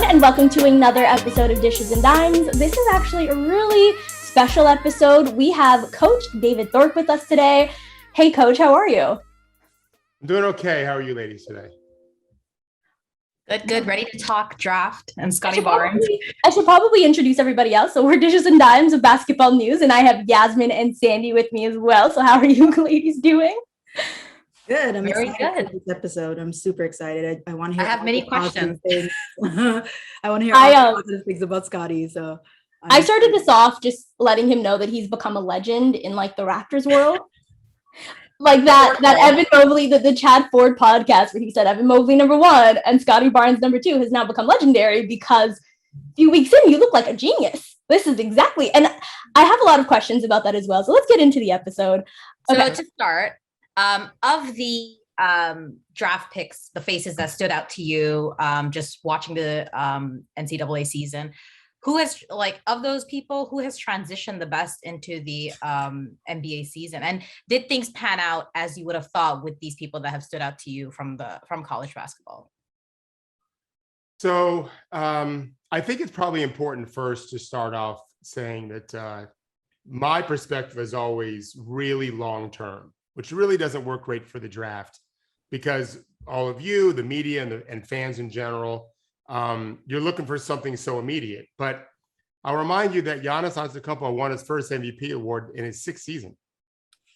and welcome to another episode of Dishes and Dimes. This is actually a really special episode. We have Coach David Thorpe with us today. Hey, Coach, how are you? I'm doing okay. How are you ladies today? Good. Ready to talk draft and Scottie Barnes. I should probably introduce everybody else. So we're Dishes and Dimes of basketball news, and I have Yasmin and Sandie with me as well. So how are you ladies doing? Good. I'm very excited good. for this episode. I'm super excited. I want to hear. I have many questions. I want to hear all positive things about Scottie. So I started this off just letting him know that he's become a legend in like the Raptors world. Like that Evan Mobley, the Chad Ford podcast where he said Evan Mobley #1 and Scottie Barnes #2 has now become legendary because a few weeks in, you look like a genius. This is exactly, and I have a lot of questions about that as well. So let's get into the episode. Okay. So to start, of the draft picks, the faces that stood out to you, just watching the NCAA season, who has, like, of those people, who has transitioned the best into the NBA season? And did things pan out as you would have thought with these people that have stood out to you from college basketball? So I think it's probably important first to start off saying that my perspective is always really long-term, which really doesn't work great for the draft because all of you, the media and fans in general, you're looking for something so immediate. But I'll remind you that Giannis Antetokounmpo won his first MVP award in his 6th season.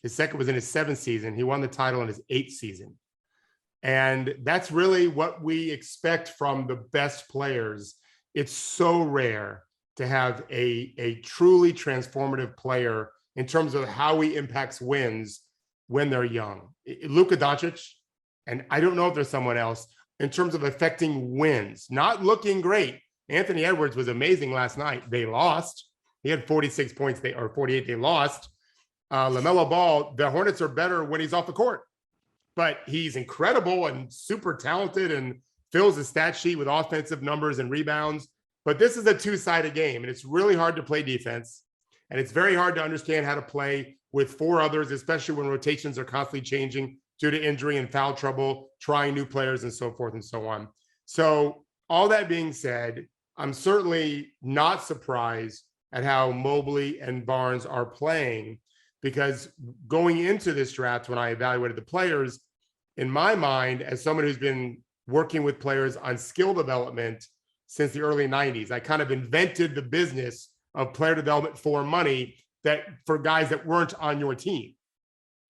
His second was in his 7th season. He won the title in his 8th season. And that's really what we expect from the best players. It's so rare to have a truly transformative player in terms of how he impacts wins when they're young. Luka Doncic, and I don't know if there's someone else, in terms of affecting wins, not looking great. Anthony Edwards was amazing last night. They lost. He had 46 points, or 48, they lost. LaMelo Ball, the Hornets are better when he's off the court, but he's incredible and super talented and fills the stat sheet with offensive numbers and rebounds. But this is a two-sided game, and it's really hard to play defense. And it's very hard to understand how to play with 4 others, especially when rotations are constantly changing due to injury and foul trouble, trying new players and so forth and so on. So all that being said, I'm certainly not surprised at how Mobley and Barnes are playing, because going into this draft, when I evaluated the players, in my mind, as someone who's been working with players on skill development since the early 90s, I kind of invented the business of player development for money for guys that weren't on your team.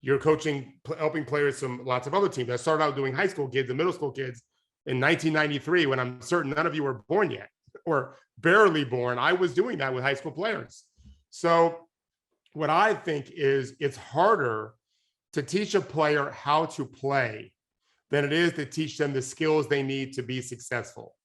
You're coaching, helping players from lots of other teams. I started out doing high school kids and middle school kids in 1993 when I'm certain none of you were born yet or barely born. I was doing that with high school players. So what I think is it's harder to teach a player how to play than it is to teach them the skills they need to be successful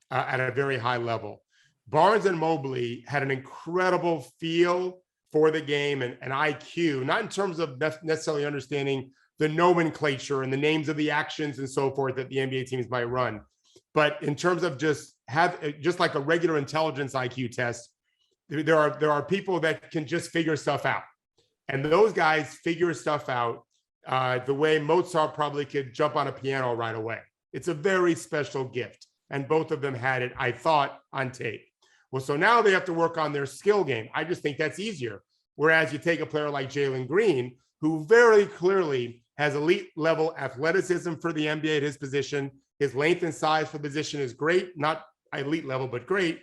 at a very high level. Barnes and Mobley had an incredible feel for the game and IQ, not in terms of necessarily understanding the nomenclature and the names of the actions and so forth that the NBA teams might run, but in terms of just like a regular intelligence IQ test, there are people that can just figure stuff out, and those guys figure stuff out the way Mozart probably could jump on a piano right away. It's a very special gift, and both of them had it, I thought, on tape. Well, so now they have to work on their skill game. I just think that's easier. Whereas you take a player like Jalen Green, who very clearly has elite level athleticism for the NBA at his position. His length and size for the position is great, not elite level, but great.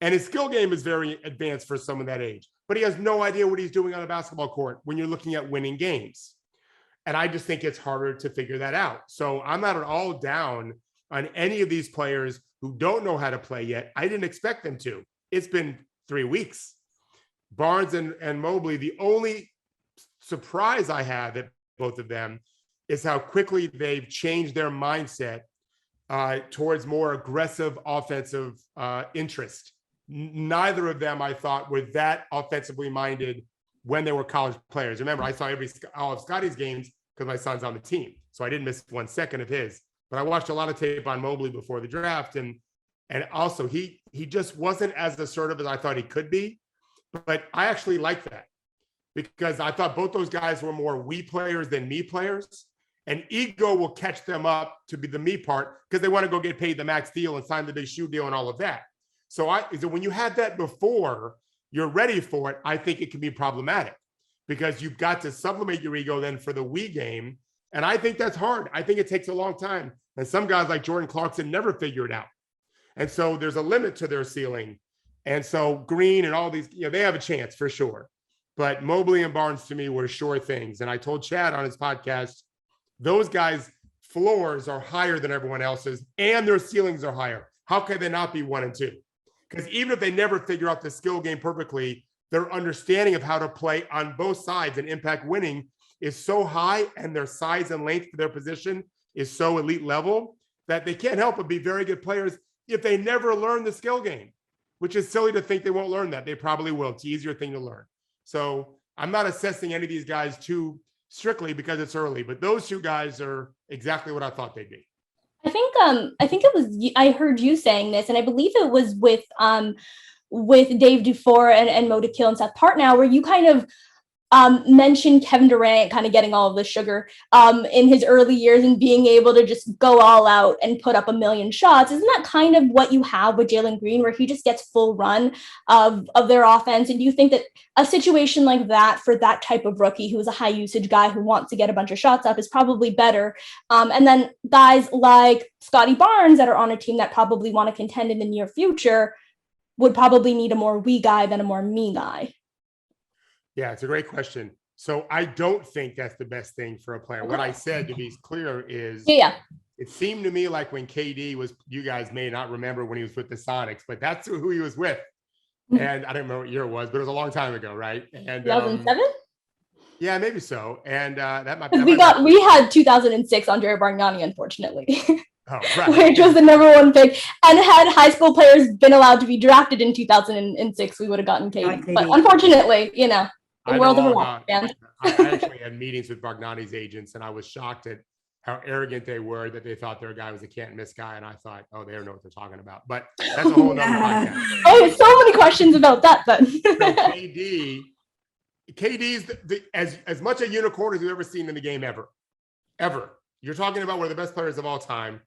And his skill game is very advanced for someone that age. But he has no idea what he's doing on a basketball court when you're looking at winning games. And I just think it's harder to figure that out. So I'm not at all down on any of these players who don't know how to play yet. I didn't expect them to. It's been 3 weeks. Barnes and Mobley, the only surprise I have at both of them is how quickly they've changed their mindset towards more aggressive offensive interest. Neither of them, I thought, were that offensively minded when they were college players. Remember, I saw all of Scottie's games because my son's on the team, so I didn't miss 1 second of his. But I watched a lot of tape on Mobley before the draft, and also he just wasn't as assertive as I thought he could be. But I actually like that because I thought both those guys were more we players than me players. And ego will catch them up to be the me part because they want to go get paid the max deal and sign the big shoe deal and all of that. So when you have that before you're ready for it, I think it can be problematic because you've got to sublimate your ego then for the we game. And I think that's hard. I think it takes a long time. And some guys like Jordan Clarkson never figure it out. And so there's a limit to their ceiling. And so Green and all these, they have a chance for sure. But Mobley and Barnes to me were sure things. And I told Chad on his podcast, those guys' floors are higher than everyone else's and their ceilings are higher. How can they not be 1 and 2? Because even if they never figure out the skill game perfectly, their understanding of how to play on both sides and impact winning is so high, and their size and length for their position is so elite level that they can't help but be very good players if they never learn the skill game, which is silly to think they won't learn that. They probably will. It's the easier thing to learn. So I'm not assessing any of these guys too strictly because it's early, but those two guys are exactly what I thought they'd be. I think it was, I heard you saying this, and I believe it was with Dave Dufour and Mo Dakhil and Seth Partnow, where you kind of mentioned Kevin Durant kind of getting all of the sugar in his early years and being able to just go all out and put up a million shots. Isn't that kind of what you have with Jalen Green, where he just gets full run of their offense? And do you think that a situation like that for that type of rookie who is a high usage guy who wants to get a bunch of shots up is probably better? And then guys like Scottie Barnes that are on a team that probably want to contend in the near future would probably need a more we guy than a more me guy. Yeah, it's a great question. So I don't think that's the best thing for a player. What I said, to be clear, is it seemed to me like when KD was, you guys may not remember when he was with the Sonics, but that's who he was with. And I don't remember what year it was, but it was a long time ago, right? And 2007? Yeah, maybe so. And that might we had 2006 Andre Bargnani, unfortunately. Oh, right. Which was the number one pick. And had high school players been allowed to be drafted in 2006, we would have gotten KD. But unfortunately, the world of rock fans. I actually had meetings with Bargnani's agents, and I was shocked at how arrogant they were that they thought their guy was a can't miss guy. And I thought, oh, they don't know what they're talking about. But that's a whole nother podcast. Oh, so many questions about that then. So KD's as much a unicorn as we've ever seen in the game ever. You're talking about one of the best players of all time.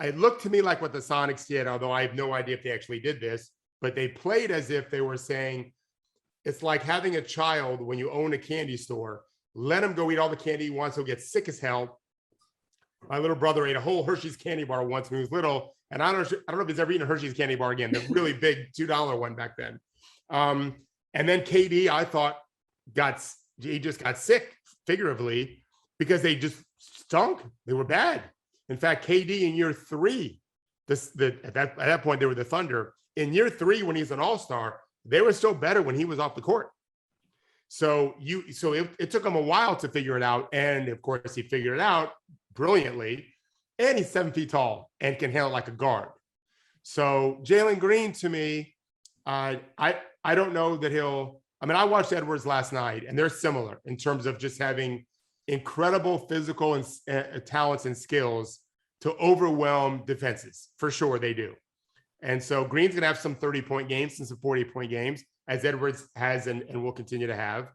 It looked to me like what the Sonics did, although I have no idea if they actually did this, but they played as if they were saying, it's like having a child when you own a candy store. Let him go eat all the candy he wants. He'll get sick as hell. My little brother ate a whole Hershey's candy bar once when he was little, and I don't know if he's ever eaten a Hershey's candy bar again. The really big $2 one back then. And then KD, I thought, he just got sick figuratively because they just stunk. They were bad. In fact, KD in year 3, at that point they were the Thunder. In year 3, when he's an all-star, they were still better when he was off the court. So it took him a while to figure it out. And of course, he figured it out brilliantly. And he's 7 feet tall and can handle like a guard. So Jalen Green, to me, I don't know that I watched Edwards last night, and they're similar in terms of just having incredible physical and talents and skills to overwhelm defenses. For sure, they do. And so Green's going to have some 30-point games and some 40-point games, as Edwards has and will continue to have.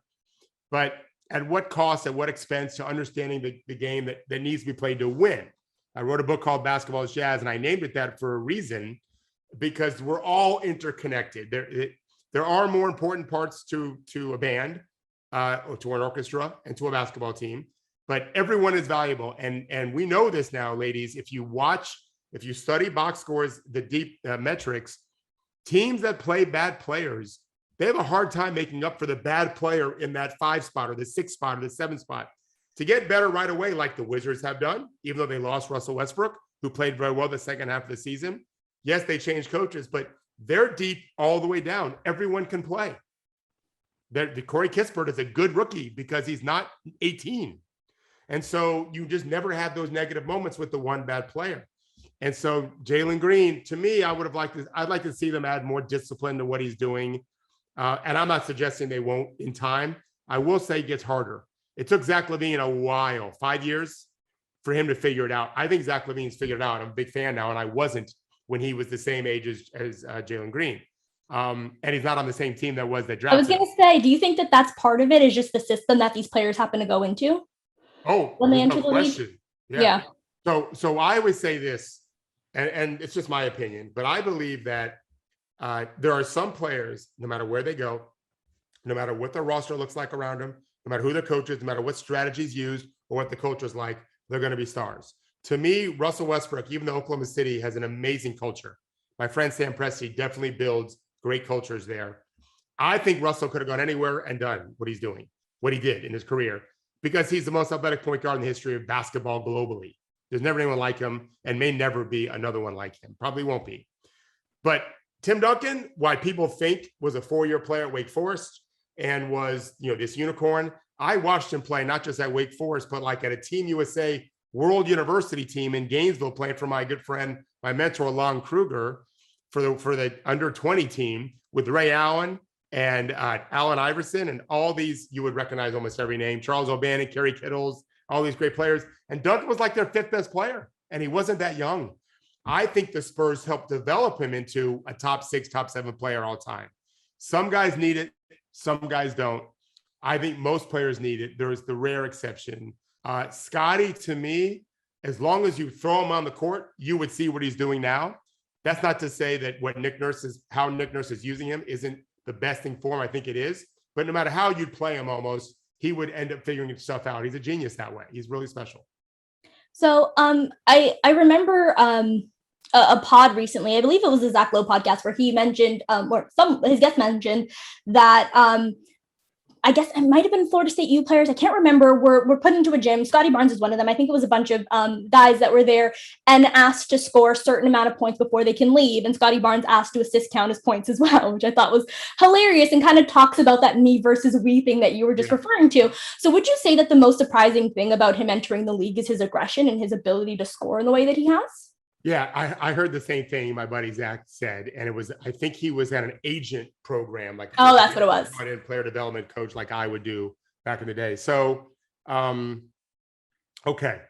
But at what cost, at what expense to understanding the game that needs to be played to win? I wrote a book called Basketball is Jazz, and I named it that for a reason, because we're all interconnected. There are more important parts to a band, or to an orchestra, and to a basketball team, but everyone is valuable. And we know this now, ladies. If you study box scores, the deep metrics, teams that play bad players, they have a hard time making up for the bad player in that 5 spot or the 6 spot or the 7 spot. To get better right away, like the Wizards have done, even though they lost Russell Westbrook, who played very well the second half of the season. Yes, they changed coaches, but they're deep all the way down. Everyone can play. The Corey Kispert is a good rookie because he's not 18. And so you just never have those negative moments with the one bad player. And so Jalen Green, to me, I'd like to see them add more discipline to what he's doing. And I'm not suggesting they won't in time. I will say it gets harder. It took Zach LaVine a while, 5 years, for him to figure it out. I think Zach LaVine's figured it out. I'm a big fan now, and I wasn't when he was the same age as Jalen Green. And he's not on the same team that drafted. I was going to say, do you think that that's part of it, is just the system that these players happen to go into? Oh, when they enter no the question. league? Yeah. So I always say this, and it's just my opinion, but I believe that there are some players, no matter where they go, no matter what their roster looks like around them, no matter who their coach is, no matter what strategies used or what the culture is like, they're going to be stars. To me, Russell Westbrook, even though Oklahoma City has an amazing culture, my friend Sam Presti definitely builds great cultures there. I think Russell could have gone anywhere and done what he's doing, what he did in his career, because he's the most athletic point guard in the history of basketball globally. There's never anyone like him and may never be another one like him. Probably won't be. But Tim Duncan, why people think was a 4-year player at Wake Forest and was, this unicorn. I watched him play not just at Wake Forest, but like at a Team USA World University team in Gainesville, playing for my good friend, my mentor, Lon Kruger, for the under 20 team with Ray Allen and Allen Iverson and all these, you would recognize almost every name, Charles O'Bannon, Kerry Kittles, all these great players. And Duncan was like their 5th best player, and he wasn't that young. I think the Spurs helped develop him into a top 6, top 7 player all time. Some guys need it. Some guys don't. I think most players need it. There is the rare exception. Scotty, to me, as long as you throw him on the court, you would see what he's doing now. That's not to say that how Nick Nurse is using him isn't the best thing for him. I think it is. But no matter how you'd play him almost, he would end up figuring stuff out. He's a genius that way. He's really special. So I remember a pod recently, I believe it was a Zach Lowe podcast, where he mentioned, his guest mentioned that I guess it might have been Florida State U players, I can't remember, were put into a gym. Scottie Barnes is one of them. I think it was a bunch of guys that were there and asked to score a certain amount of points before they can leave. And Scottie Barnes asked to assist count as points as well, which I thought was hilarious and kind of talks about that me versus we thing that you were just referring to. So would you say that the most surprising thing about him entering the league is his aggression and his ability to score in the way that he has? Yeah, I heard the same thing my buddy Zach said, and I think he was at an agent program, like that's what it was. Player development coach, like I would do back in the day. So, okay,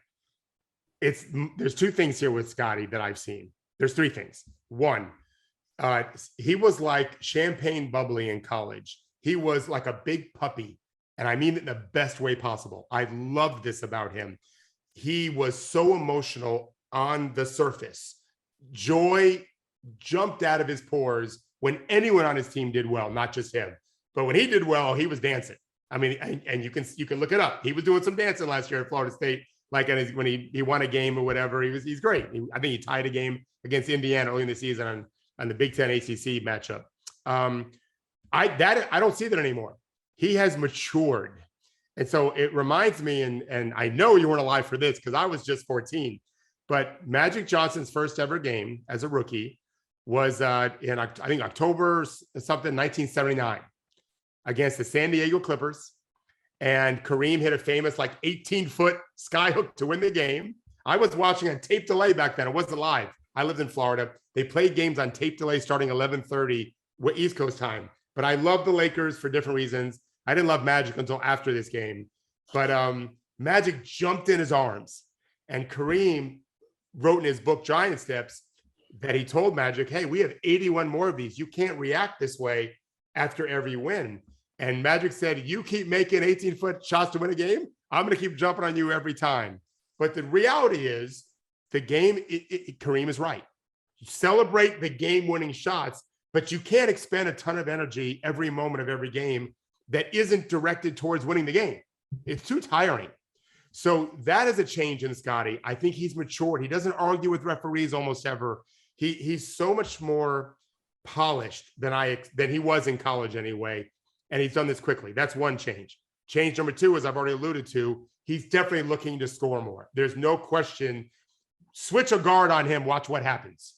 there's 2 things here with Scotty that I've seen. There's 3 things. One, he was like champagne bubbly in college. He was like a big puppy, and I mean it in the best way possible. I loved this about him. He was so emotional on the surface. Joy jumped out of his pores when anyone on his team did well, not just him. But when he did well, he was dancing. I mean, and you can look it up. He was doing some dancing last year at Florida State, like when he won a game or whatever. He's great. I think he tied a game against Indiana early in the season on the Big Ten ACC matchup. I don't see that anymore. He has matured. And so it reminds me, and I know you weren't alive for this because I was just 14. But Magic Johnson's first ever game as a rookie was in, I think, October something, 1979 against the San Diego Clippers. And Kareem hit a famous 18-foot skyhook to win the game. I was watching on tape delay back then. It wasn't live. I lived in Florida. They played games on tape delay starting 11:30 East Coast time. But I love the Lakers for different reasons. I didn't love Magic until after this game. But Magic jumped in his arms. And Kareem wrote in his book, Giant Steps, that he told Magic, hey, we have 81 more of these. You can't react this way after every win. And Magic said, you keep making 18-foot shots to win a game, I'm going to keep jumping on you every time. But the reality is the game, Kareem is right. You celebrate the game-winning shots, but you can't expend a ton of energy every moment of every game that isn't directed towards winning the game. It's too tiring. So that is a change in Scotty. I think he's matured. He doesn't argue with referees almost ever. He's so much more polished than he was in college anyway. And he's done this quickly. That's one change. Change number 2, as I've already alluded to, he's definitely looking to score more. There's no question. Switch a guard on him. Watch what happens.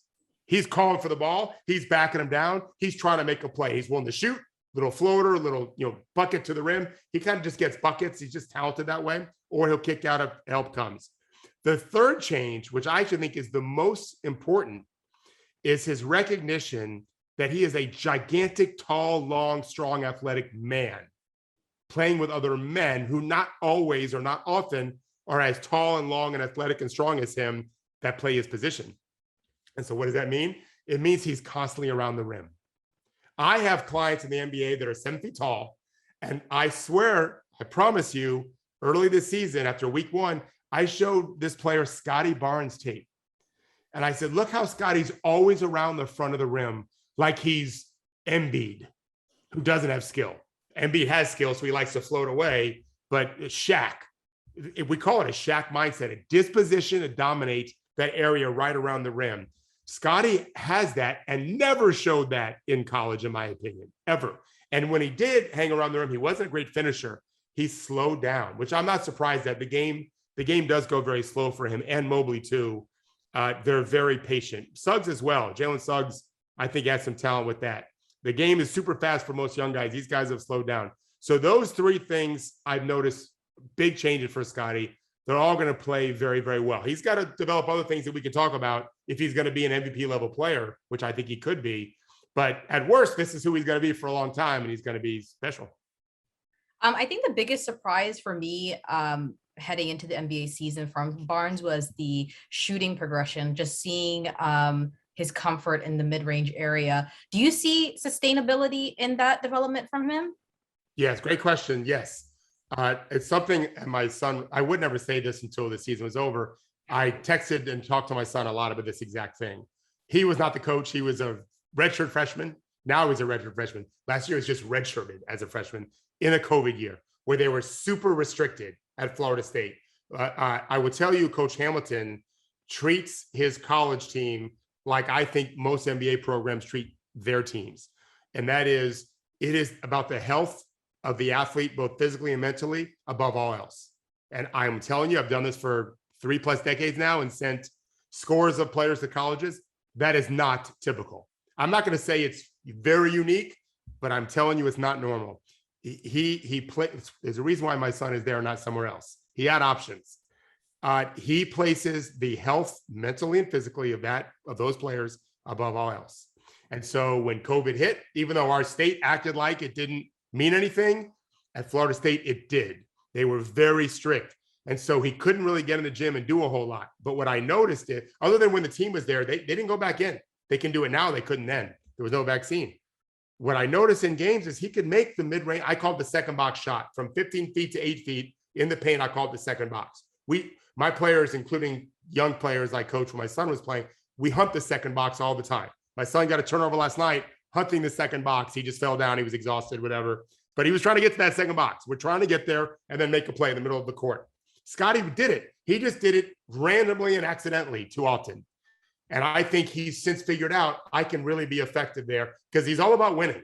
He's calling for the ball. He's backing him down. He's trying to make a play. He's willing to shoot, little floater, little bucket to the rim. He kind of just gets buckets. He's just talented that way. Or he'll kick out if help comes. The third change, which I actually think is the most important, is his recognition that he is a gigantic, tall, long, strong, athletic man playing with other men who not always or not often are as tall and long and athletic and strong as him that play his position. And so what does that mean? It means he's constantly around the rim. I have clients in the NBA that are 7 feet tall, and I swear, I promise you, early this season, after week 1, I showed this player Scottie Barnes tape. And I said, look how Scotty's always around the front of the rim like he's Embiid, who doesn't have skill. Embiid has skill, so he likes to float away. But Shaq, we call it a Shaq mindset, a disposition to dominate that area right around the rim. Scotty has that and never showed that in college, in my opinion, ever. And when he did hang around the rim, he wasn't a great finisher. He slowed down, which I'm not surprised at. The game does go very slow for him, and Mobley too. They're very patient. Suggs as well. Jalen Suggs, I think, has some talent with that. The game is super fast for most young guys. These guys have slowed down. So those three things I've noticed big changes for Scotty. They're all going to play very, very well. He's got to develop other things that we can talk about if he's going to be an MVP level player, which I think he could be. But at worst, this is who he's going to be for a long time, and he's going to be special. I think the biggest surprise for me heading into the NBA season from Barnes was the shooting progression, just seeing his comfort in the mid-range area. Do you see sustainability in that development from him? Yes, great question. Yes. It's something, and my son, I would never say this until the season was over. I texted and talked to my son a lot about this exact thing. He was not the coach. He was a redshirt freshman. Now he's a redshirt freshman. Last year was just redshirted as a freshman in a COVID year where they were super restricted at Florida State. I would tell you, Coach Hamilton treats his college team like I think most NBA programs treat their teams. And that is, it is about the health of the athlete, both physically and mentally, above all else. And I'm telling you, I've done this for 3+ decades now and sent scores of players to colleges. That is not typical. I'm not going to say it's very unique, but I'm telling you, it's not normal. He plays. There's a reason why my son is there, not somewhere else. He had options. He places the health mentally and physically of those players above all else. And so when COVID hit, even though our state acted like it didn't mean anything, at Florida State, it did. They were very strict. And so he couldn't really get in the gym and do a whole lot. But what I noticed is, other than when the team was there, they didn't go back in. They can do it now. They couldn't then. There was no vaccine. What I noticed in games is he could make the mid-range. I call it the second box shot from 15 feet to 8 feet in the paint. I call it the second box. My players, including young players like coach when my son was playing, we hunt the second box all the time. My son got a turnover last night hunting the second box. He just fell down. He was exhausted, whatever. But he was trying to get to that second box. We're trying to get there and then make a play in the middle of the court. Scotty did it. He just did it randomly and accidentally too often. And I think he's since figured out I can really be effective there because he's all about winning.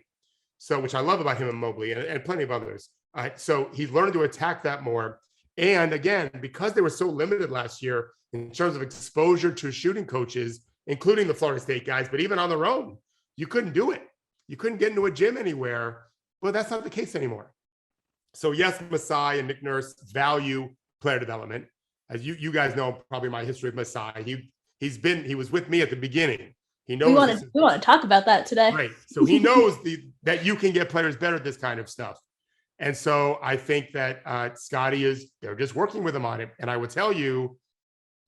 So, which I love about him and Mobley and plenty of others. So he's learned to attack that more. And again, because they were so limited last year in terms of exposure to shooting coaches, including the Florida State guys, but even on their own, you couldn't do it. You couldn't get into a gym anywhere, but that's not the case anymore. So yes, Masai and Nick Nurse value player development. As you guys know, probably my history with Masai. He was with me at the beginning. He knows we want to talk about that today. Right. So he knows that you can get players better at this kind of stuff. And so I think that Scotty they're just working with him on it. And I would tell you,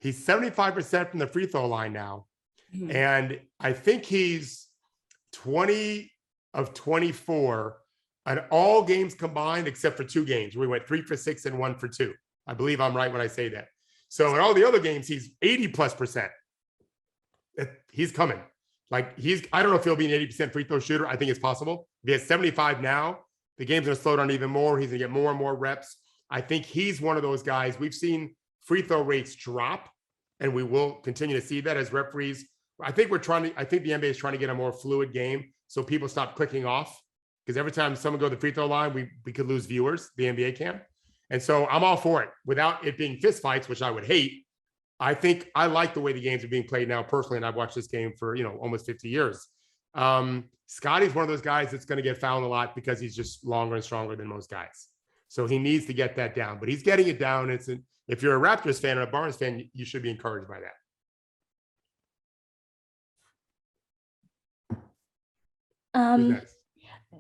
he's 75% from the free throw line now. Mm-hmm. And I think he's 20 of 24 on all games combined, except for 2 games. We went 3 for 6 and 1 for 2. I believe I'm right when I say that. So in all the other games, he's 80+%. He's coming. I don't know if he'll be an 80% free throw shooter. I think it's possible. If he has 75 now, the game's going to slow down even more. He's going to get more and more reps. I think he's one of those guys. We've seen free throw rates drop, and we will continue to see that as referees. I think the NBA is trying to get a more fluid game so people stop clicking off, because every time someone goes to the free throw line, we could lose viewers, the NBA can. And so I'm all for it without it being fist fights, which I would hate. I think I like the way the games are being played now personally, and I've watched this game for, almost 50 years. Scotty's one of those guys that's going to get fouled a lot because he's just longer and stronger than most guys. So he needs to get that down, but he's getting it down. If you're a Raptors fan or a Barnes fan, you should be encouraged by that.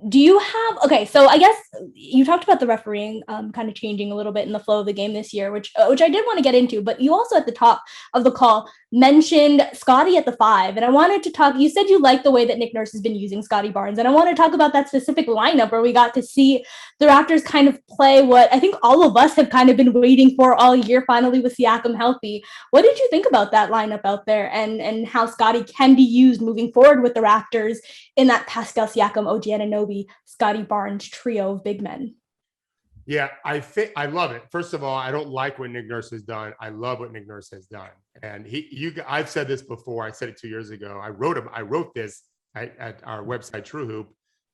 do you have, okay, so I guess you talked about the refereeing kind of changing a little bit in the flow of the game this year, which I did want to get into, but you also at the top of the call mentioned Scottie at the 5. And I wanted to talk, you said you like the way that Nick Nurse has been using Scottie Barnes. And I want to talk about that specific lineup where we got to see the Raptors kind of play what I think all of us have kind of been waiting for all year, finally with Siakam healthy. What did you think about that lineup out there and how Scottie can be used moving forward with the Raptors in that Pascal Siakam, OG Anunoby, Scottie Barnes trio of big men? Yeah, I love it. First of all, I don't like what Nick Nurse has done. I love what Nick Nurse has done. And I've said this before. I said it 2 years ago. I wrote this at our website, True Hoop.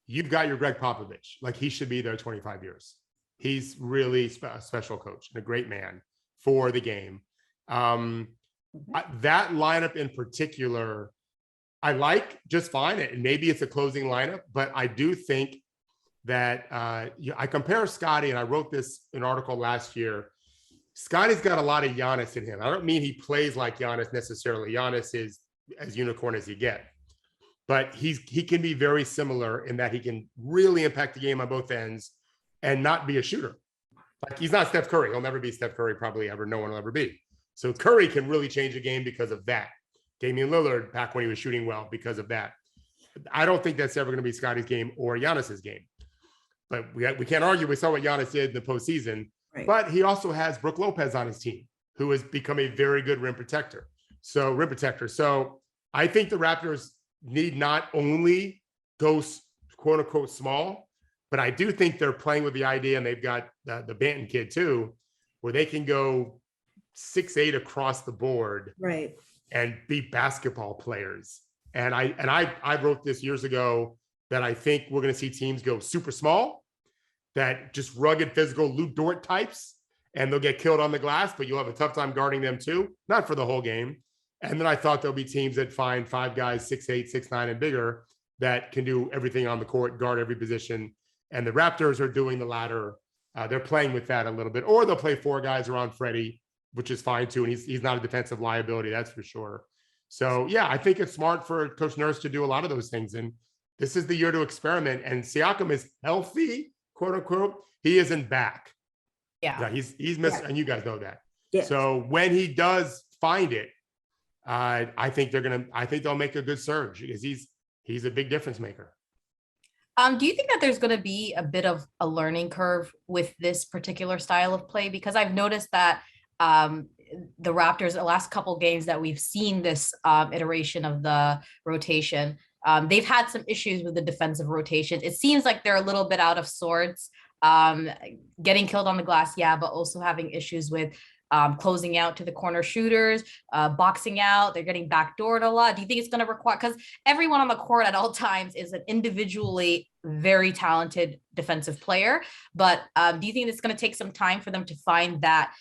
You've got your Greg Popovich. Like, he should be there 25 years. He's really a special coach and a great man for the game. That lineup in particular, I like just fine. And maybe it's a closing lineup, but I do think that I compare Scottie, and I wrote this in an article last year. Scottie's got a lot of Giannis in him. I don't mean he plays like Giannis necessarily. Giannis is as unicorn as you get, but he can be very similar in that he can really impact the game on both ends and not be a shooter. Like, he's not Steph Curry. He'll never be Steph Curry, probably ever. No one will ever be. So Curry can really change the game because of that. Damian Lillard, back when he was shooting well, because of that. I don't think that's ever going to be Scottie's game or Giannis's game. But we can't argue. We saw what Giannis did in the postseason. Right. But he also has Brook Lopez on his team, who has become a very good rim protector. So I think the Raptors need not only go quote unquote small, but I do think they're playing with the idea, and they've got the Banton kid too, where they can go 6'8" across the board, right, and be basketball players. And I wrote this years ago that I think we're going to see teams go super small, that just rugged, physical Luke Dort types, and they'll get killed on the glass, but you'll have a tough time guarding them too, not for the whole game. And then I thought there'll be teams that find 5 guys, 6'8", 6'9", and bigger, that can do everything on the court, guard every position. And the Raptors are doing the latter. They're playing with that a little bit, or they'll play 4 guys around Freddie, which is fine too. And he's not a defensive liability, that's for sure. So yeah, I think it's smart for Coach Nurse to do a lot of those things. And this is the year to experiment. And Siakam is healthy, quote unquote. He isn't back. Yeah, he's missing, and you guys know that. Yeah. So when he does find it, I think they'll make a good surge, because he's a big difference maker. Do you think that there's going to be a bit of a learning curve with this particular style of play? Because I've noticed that the Raptors, the last couple games that we've seen this iteration of the rotation, they've had some issues with the defensive rotation. It seems like they're a little bit out of sorts, getting killed on the glass, yeah, but also having issues with closing out to the corner shooters, boxing out. They're getting backdoored a lot. Do you think it's going to require, because everyone on the court at all times is an individually very talented defensive player, but do you think it's going to take some time for them to find that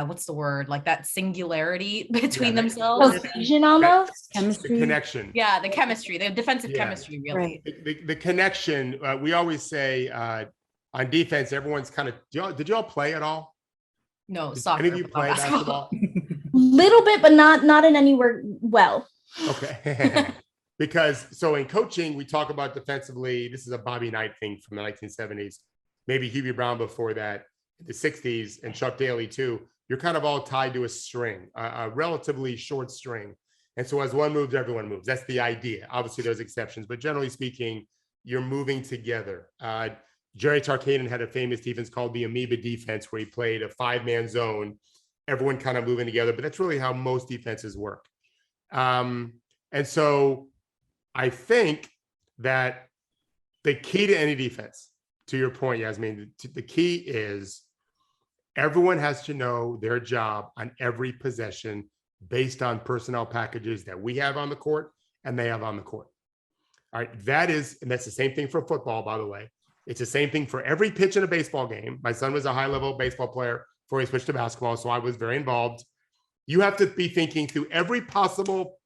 what's the word, like that singularity between themselves? Cohesion, almost. Chemistry. The connection. Yeah, the chemistry, the defensive chemistry, really. Right. The connection. We always say on defense, everyone's kind of. Did y'all play at all? No, soccer. Any of you play basketball? Little bit, but not in anywhere well. Okay. Because so in coaching, we talk about defensively. This is a Bobby Knight thing from the 1970s, maybe Hubie Brown before that, the 60s, and Chuck Daly too. You're kind of all tied to a string, a relatively short string. And so as one moves, everyone moves. That's the idea. Obviously, there's exceptions, but generally speaking, you're moving together. Jerry Tarkanian had a famous defense called the amoeba defense, where he played a 5-man zone, everyone kind of moving together, but that's really how most defenses work. And so I think that the key to any defense, to your point, Yasmin, the key is everyone has to know their job on every possession based on personnel packages that we have on the court and they have on the court. All right. And that's the same thing for football, by the way. It's the same thing for every pitch in a baseball game. My son was a high-level baseball player before he switched to basketball, so I was very involved. You have to be thinking through every possible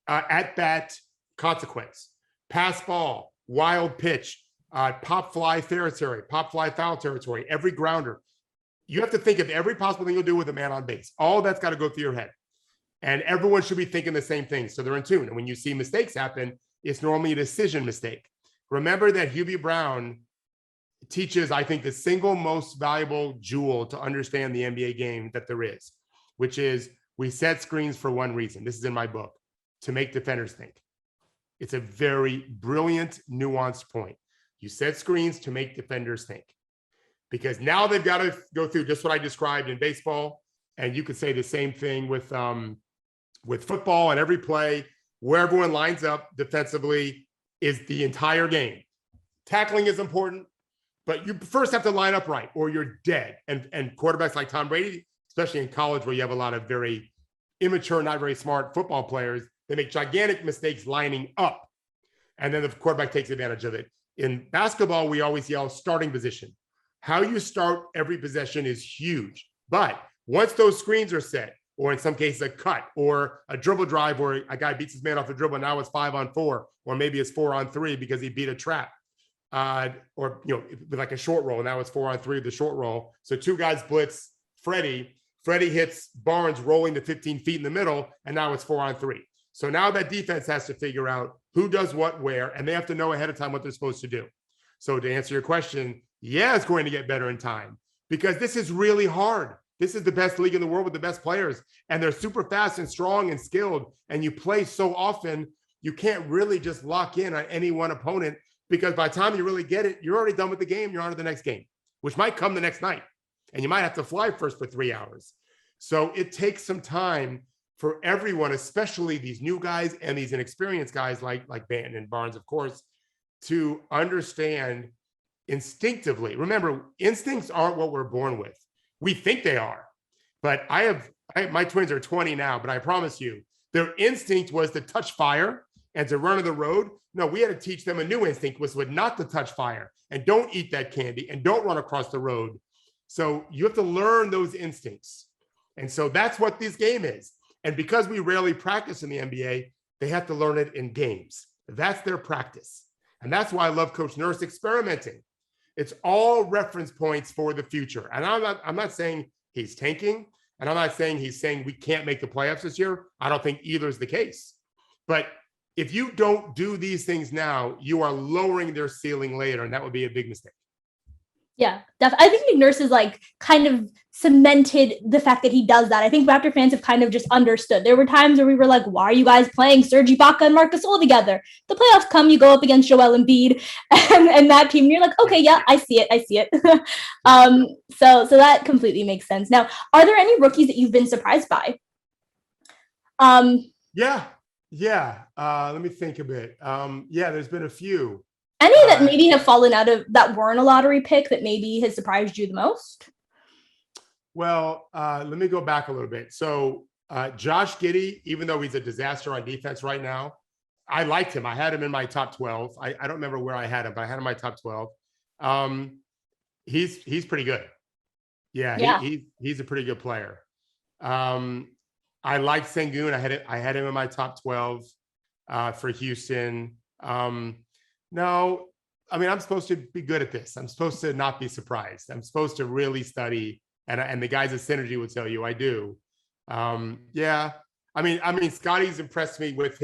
at-bat consequence. Pass ball, wild pitch, pop fly territory, pop fly foul territory, every grounder. You have to think of every possible thing you'll do with a man on base. All that's got to go through your head. And everyone should be thinking the same thing, so they're in tune. And when you see mistakes happen, it's normally a decision mistake. remember that Hubie Brown teaches, I think, the single most valuable jewel to understand the NBA game that there is, which is we set screens for one reason. This is in my book, to make defenders think. It's a very brilliant, nuanced point. You set screens to make defenders think, because now they've got to go through just what I described in baseball. And you could say the same thing with football, and every play where everyone lines up defensively is the entire game. Tackling is important, but you first have to line up right or you're dead. And quarterbacks like Tom Brady, especially in college where you have a lot of very immature, not very smart football players, they make gigantic mistakes lining up. And then the quarterback takes advantage of it. In basketball, we always yell starting position. How you start every possession is huge. But once those screens are set, or in some cases a cut or a dribble drive where a guy beats his man off the dribble, now it's 5-on-4, or maybe it's 4-on-3 because he beat a trap. Or, like a short roll. Now it's 4-on-3, the short roll. So two guys blitz Freddie hits Barnes rolling to 15 feet in the middle, and now it's 4-on-3. So now that defense has to figure out who does what where, and they have to know ahead of time what they're supposed to do. So to answer your question, yeah, it's going to get better in time, because this is really hard. This is the best league in the world with the best players, and they're super fast and strong and skilled. And you play so often, you can't really just lock in on any one opponent, because by the time you really get it, you're already done with the game. You're on to the next game, which might come the next night. And you might have to fly first for 3 hours. So it takes some time for everyone, especially these new guys and these inexperienced guys like Banton and Barnes, of course, to understand instinctively. Remember, instincts aren't what we're born with. We think they are. But my twins are 20 now, but I promise you, their instinct was to touch fire and to run on the road. No, we had to teach them a new instinct, was not to touch fire and don't eat that candy and don't run across the road. So you have to learn those instincts. And so that's what this game is. And because we rarely practice in the NBA, they have to learn it in games. That's their practice. And that's why I love Coach Nurse experimenting. It's all reference points for the future. And I'm not saying he's tanking, and I'm not saying he's saying we can't make the playoffs this year. I don't think either is the case. But if you don't do these things now, you are lowering their ceiling later, and that would be a big mistake. Yeah, I think Nick Nurse is kind of cemented the fact that he does that. I think Raptor fans have kind of just understood. There were times where we were like, why are you guys playing Serge Ibaka and Marc Gasol together? The playoffs come, you go up against Joel Embiid and that team, and you're like, okay, yeah, I see it. So that completely makes sense. Now, are there any rookies that you've been surprised by? Yeah. Let me think a bit. There's been a few. Any that maybe have fallen out of, that weren't a lottery pick, that maybe has surprised you the most? Well, let me go back a little bit. So Josh Giddey, even though he's a disaster on defense right now, I liked him. I had him in my top 12. I don't remember where I had him, but I had him in my top 12. He's pretty good. Yeah. He's a pretty good player. I like Sengun. I had him in my top 12 for Houston. No, I mean, I'm supposed to be good at this. I'm supposed to not be surprised. I'm supposed to really study. And the guys at Synergy would tell you I do. I mean, Scotty's impressed me with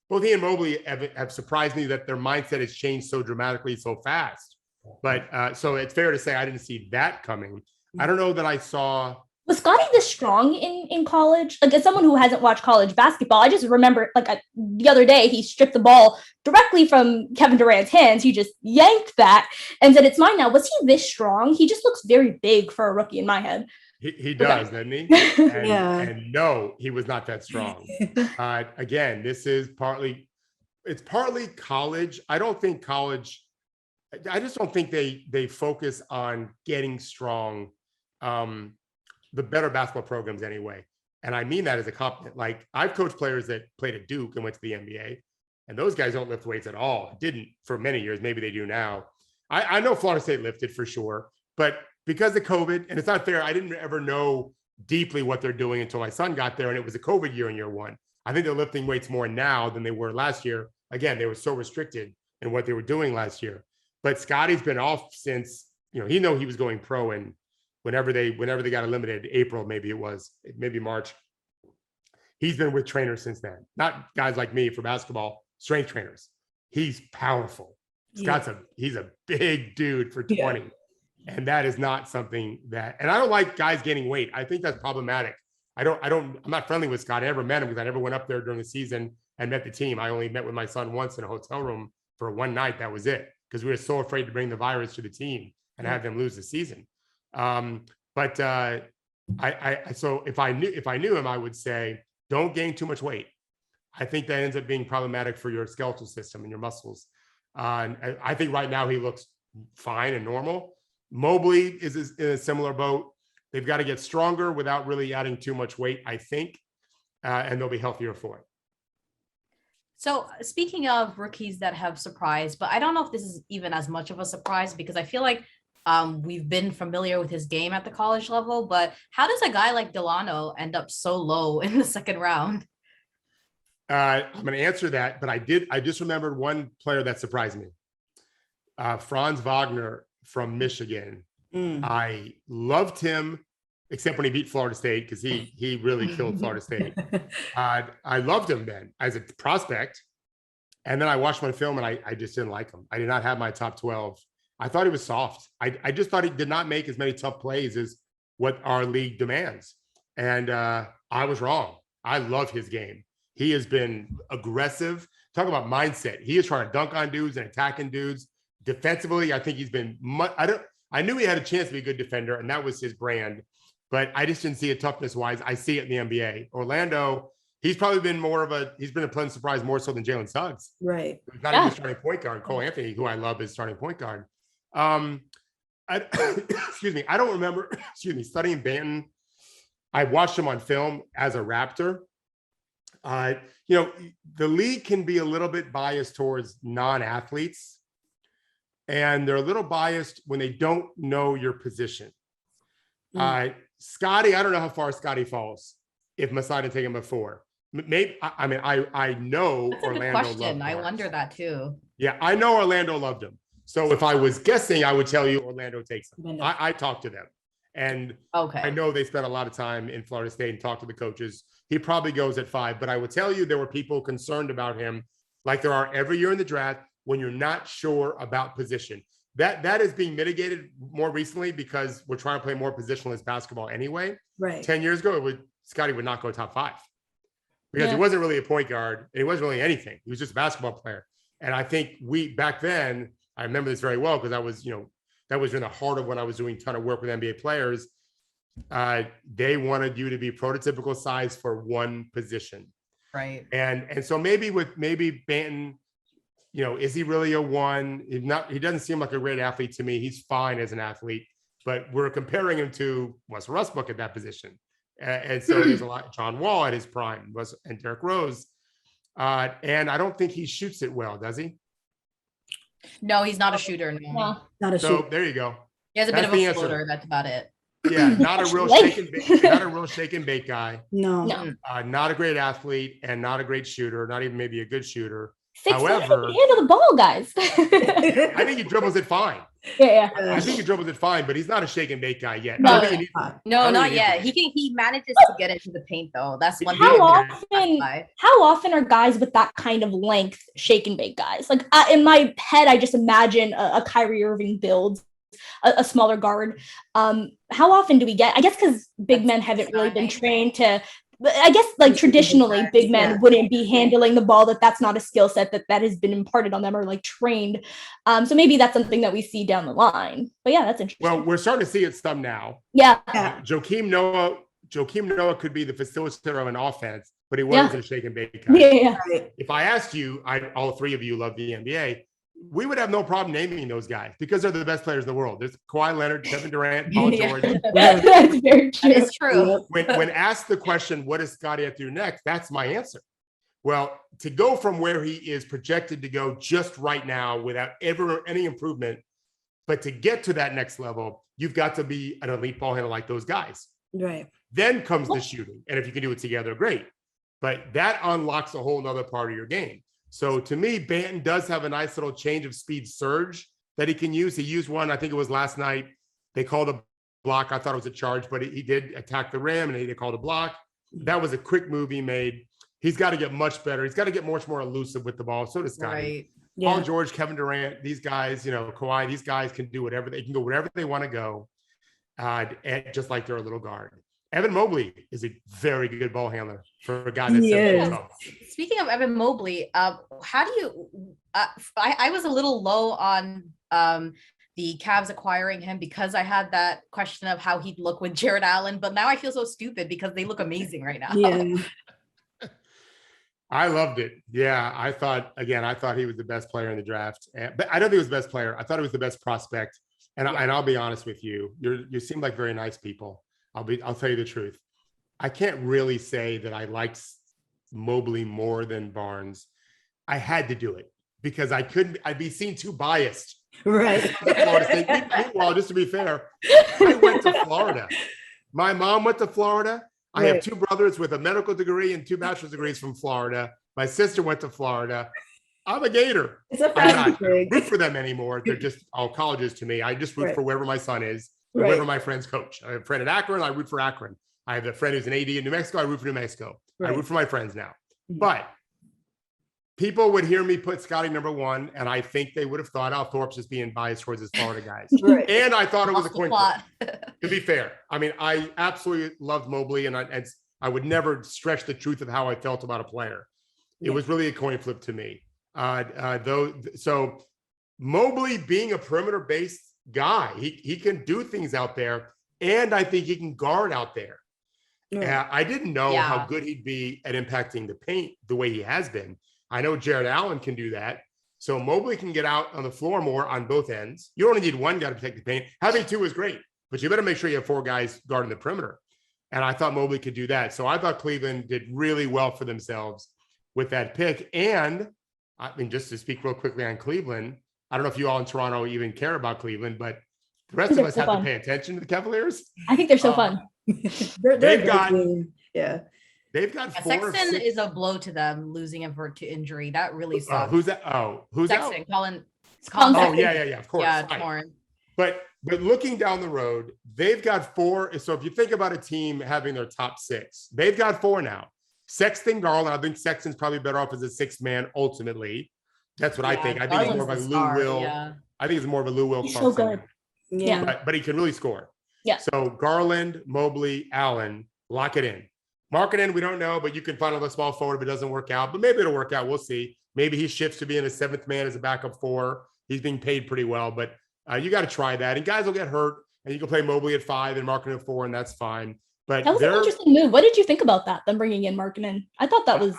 both he and Mobley have surprised me that their mindset has changed so dramatically so fast. But so it's fair to say I didn't see that coming. I don't know that I saw. Was Scotty this strong in college? As someone who hasn't watched college basketball, I just remember the other day, he stripped the ball directly from Kevin Durant's hands. He just yanked that and said, it's mine now. Was he this strong? He just looks very big for a rookie in my head. He does, doesn't he? And no, he was not that strong. Again, it's partly college. I just don't think they focus on getting strong. The better basketball programs anyway. And I mean that as a compliment. Like, I've coached players that played at Duke and went to the NBA, and those guys don't lift weights at all. Didn't for many years. Maybe they do now. I know Florida State lifted for sure, but because of COVID, and it's not fair, I didn't ever know deeply what they're doing until my son got there, and it was a COVID year in year one. I think they're lifting weights more now than they were last year. Again, they were so restricted in what they were doing last year. But Scotty's been off since, he was going pro, and whenever they got eliminated, April, maybe March, he's been with trainers since then. Not guys like me for basketball, strength trainers. He's powerful. he's a big dude for 20. Yeah. And that is not something that, and I don't like guys gaining weight. I think that's problematic. I'm not friendly with Scott. I never met him because I never went up there during the season and met the team. I only met with my son once in a hotel room for one night. That was it. Because we were so afraid to bring the virus to the team and have them lose the season. So if I knew him, I would say, don't gain too much weight. I think that ends up being problematic for your skeletal system and your muscles. I think right now he looks fine and normal. Mobley is in a similar boat. They've got to get stronger without really adding too much weight, I think, and they'll be healthier for it. So speaking of rookies that have surprised, but I don't know if this is even as much of a surprise because I feel like we've been familiar with his game at the college level, but how does a guy like Delano end up so low in the second round? I'm going to answer that, but I just remembered one player that surprised me. Franz Wagner from Michigan. I loved him, except when he beat Florida State, because he really killed Florida State. I loved him then as a prospect. And then I watched my film and I just didn't like him. I did not have my top 12. I thought he was soft. I just thought he did not make as many tough plays as what our league demands. And I was wrong. I love his game. He has been aggressive. Talk about mindset. He is trying to dunk on dudes and attacking dudes. Defensively, I think he's been I knew he had a chance to be a good defender, and that was his brand. But I just didn't see it toughness-wise. I see it in the NBA. Orlando, he's probably been he's been a pleasant surprise more so than Jalen Suggs. Right. He's not even starting point guard. Cole Anthony, who I love, is starting point guard. Excuse me. I don't remember, studying Banton. I watched him on film as a Raptor. The league can be a little bit biased towards non-athletes. And they're a little biased when they don't know your position. Scotty, I don't know how far Scotty falls if Masai didn't take him before. Maybe I know That's a Orlando good question. loved I Barnes. wonder that too. Yeah, I know Orlando loved him. So if I was guessing, I would tell you Orlando takes him. I talked to them. And I know they spent a lot of time in Florida State and talked to the coaches. He probably goes at 5. But I would tell you there were people concerned about him, like there are every year in the draft, when you're not sure about position. That is being mitigated more recently because we're trying to play more positionless basketball anyway. Right. 10 years ago, Scotty would not go top 5 because he wasn't really a point guard and he wasn't really anything. He was just a basketball player. And I think back then, I remember this very well because I was, that was in the heart of when I was doing a ton of work with NBA players. They wanted you to be prototypical size for one position. Right. And so maybe Banton, is he really a 1? He doesn't seem like a great athlete to me. He's fine as an athlete, but we're comparing him to Russ Westbrook at that position. And so there's a lot. John Wall at his prime and Derrick Rose. And I don't think he shoots it well, does he? No, he's not a shooter. No. Not a So shooter. there you go. He has a bit of a floater. That's about it. Yeah, not a real shake and bake guy. No. Not a great athlete and not a great shooter. Not even maybe a good shooter. 6'9", However, handle the ball, guys. I think he dribbles it fine. Yeah. I think he dribbles it fine, but he's not a shake and bake guy yet. No, not yet. He manages to get into the paint though. That's one thing. How often are guys with that kind of length shake and bake guys? Like in my head, I just imagine a Kyrie Irving build, a smaller guard. How often do we get? I guess because big men haven't really been trained to. I guess like traditionally big men wouldn't be handling the ball. That's not a skill set that has been imparted on them or like trained. So maybe that's something that we see down the line. But yeah, that's interesting. Well, we're starting to see it some now. Yeah. Joakim Noah could be the facilitator of an offense, but he wasn't a shake and bake guy. Yeah. If I asked you, all 3 of you love the NBA, we would have no problem naming those guys because they're the best players in the world. There's Kawhi Leonard, Kevin Durant, Paul George. That's very true. That is true. When asked the question, what does Scotty have to do next? That's my answer. Well, to go from where he is projected to go just right now without ever any improvement, but to get to that next level, you've got to be an elite ball handler like those guys. Right. Then comes the shooting. And if you can do it together, great. But that unlocks a whole nother part of your game. So to me, Banton does have a nice little change of speed surge that he can use. He used one, I think it was last night. They called a block. I thought it was a charge, but he did attack the rim and they called a block. That was a quick move he made. He's got to get much better. He's got to get much more elusive with the ball. So does Scotty. Paul George, Kevin Durant, these guys, Kawhi, these guys can do whatever they can go, wherever they want to go, and just like they're a little guard. Evan Mobley is a very good ball handler for a guy that's 7 feet. Speaking of Evan Mobley, how do you? I was a little low on the Cavs acquiring him because I had that question of how he'd look with Jared Allen, but now I feel so stupid because they look amazing right now. Yeah. I loved it. Yeah, I thought he was the best player in the draft, but I don't think he was the best player. I thought he was the best prospect. And I'll be honest with you, you seem like very nice people. I'll tell you the truth. I can't really say that I liked Mobley more than Barnes. I had to do it because I'd be seen too biased. Right. Florida State. Meanwhile, just to be fair, I went to Florida. My mom went to Florida. I have 2 brothers with a medical degree and 2 bachelor's degrees from Florida. My sister went to Florida. I'm a Gator. It's a I'm not root for them anymore. They're just all colleges to me. I just root for wherever my son is, wherever my friends coach. I have a friend at Akron. I root for Akron. I have a friend who's an AD in New Mexico. I root for New Mexico. I root for my friends now. But people would hear me put Scotty number 1, and I think they would have thought, Thorpe's just being biased towards his Florida guys. And I thought it was a coin flip. To be fair, I mean, I absolutely loved Mobley, and I would never stretch the truth of how I felt about a player. It was really a coin flip to me. So Mobley being a perimeter-based guy, he can do things out there, and I think he can guard out there. I didn't know how good he'd be at impacting the paint the way he has been. I know Jared Allen can do that. So Mobley can get out on the floor more on both ends. You only need 1 guy to protect the paint. Having 2 is great, but you better make sure you have 4 guys guarding the perimeter. And I thought Mobley could do that. So I thought Cleveland did really well for themselves with that pick. And I mean, just to speak real quickly on Cleveland, I don't know if you all in Toronto even care about Cleveland, but the rest of us have to pay attention to the Cavaliers. I think they're so fun. They've got 4 Sexton is a blow to them, losing him to injury. That really sucks. Who's that? Who's Sexton? out? Colin Oh, yeah, of course. Yeah, torn. But looking down the road, they've got 4. So if you think about a team having their top 6, they've got 4 now. Sexton, Garland. I think Sexton's probably better off as a 6th man ultimately. That's what I think. I think it's more of a Lou Will. Yeah. I think it's more of a Lou Will. He's so good. Yeah. But he can really score. Yeah. So Garland, Mobley, Allen, lock it in. Marketing, we don't know, but you can find a small forward if it doesn't work out. But maybe it'll work out. We'll see. Maybe he shifts to being a 7th man as a backup 4. He's being paid pretty well, but you got to try that. And guys will get hurt, and you can play Mobley at 5 and Marketing at 4, and that's fine. But that was an interesting move. What did you think about that? Them bringing in Markkanen? I thought that was.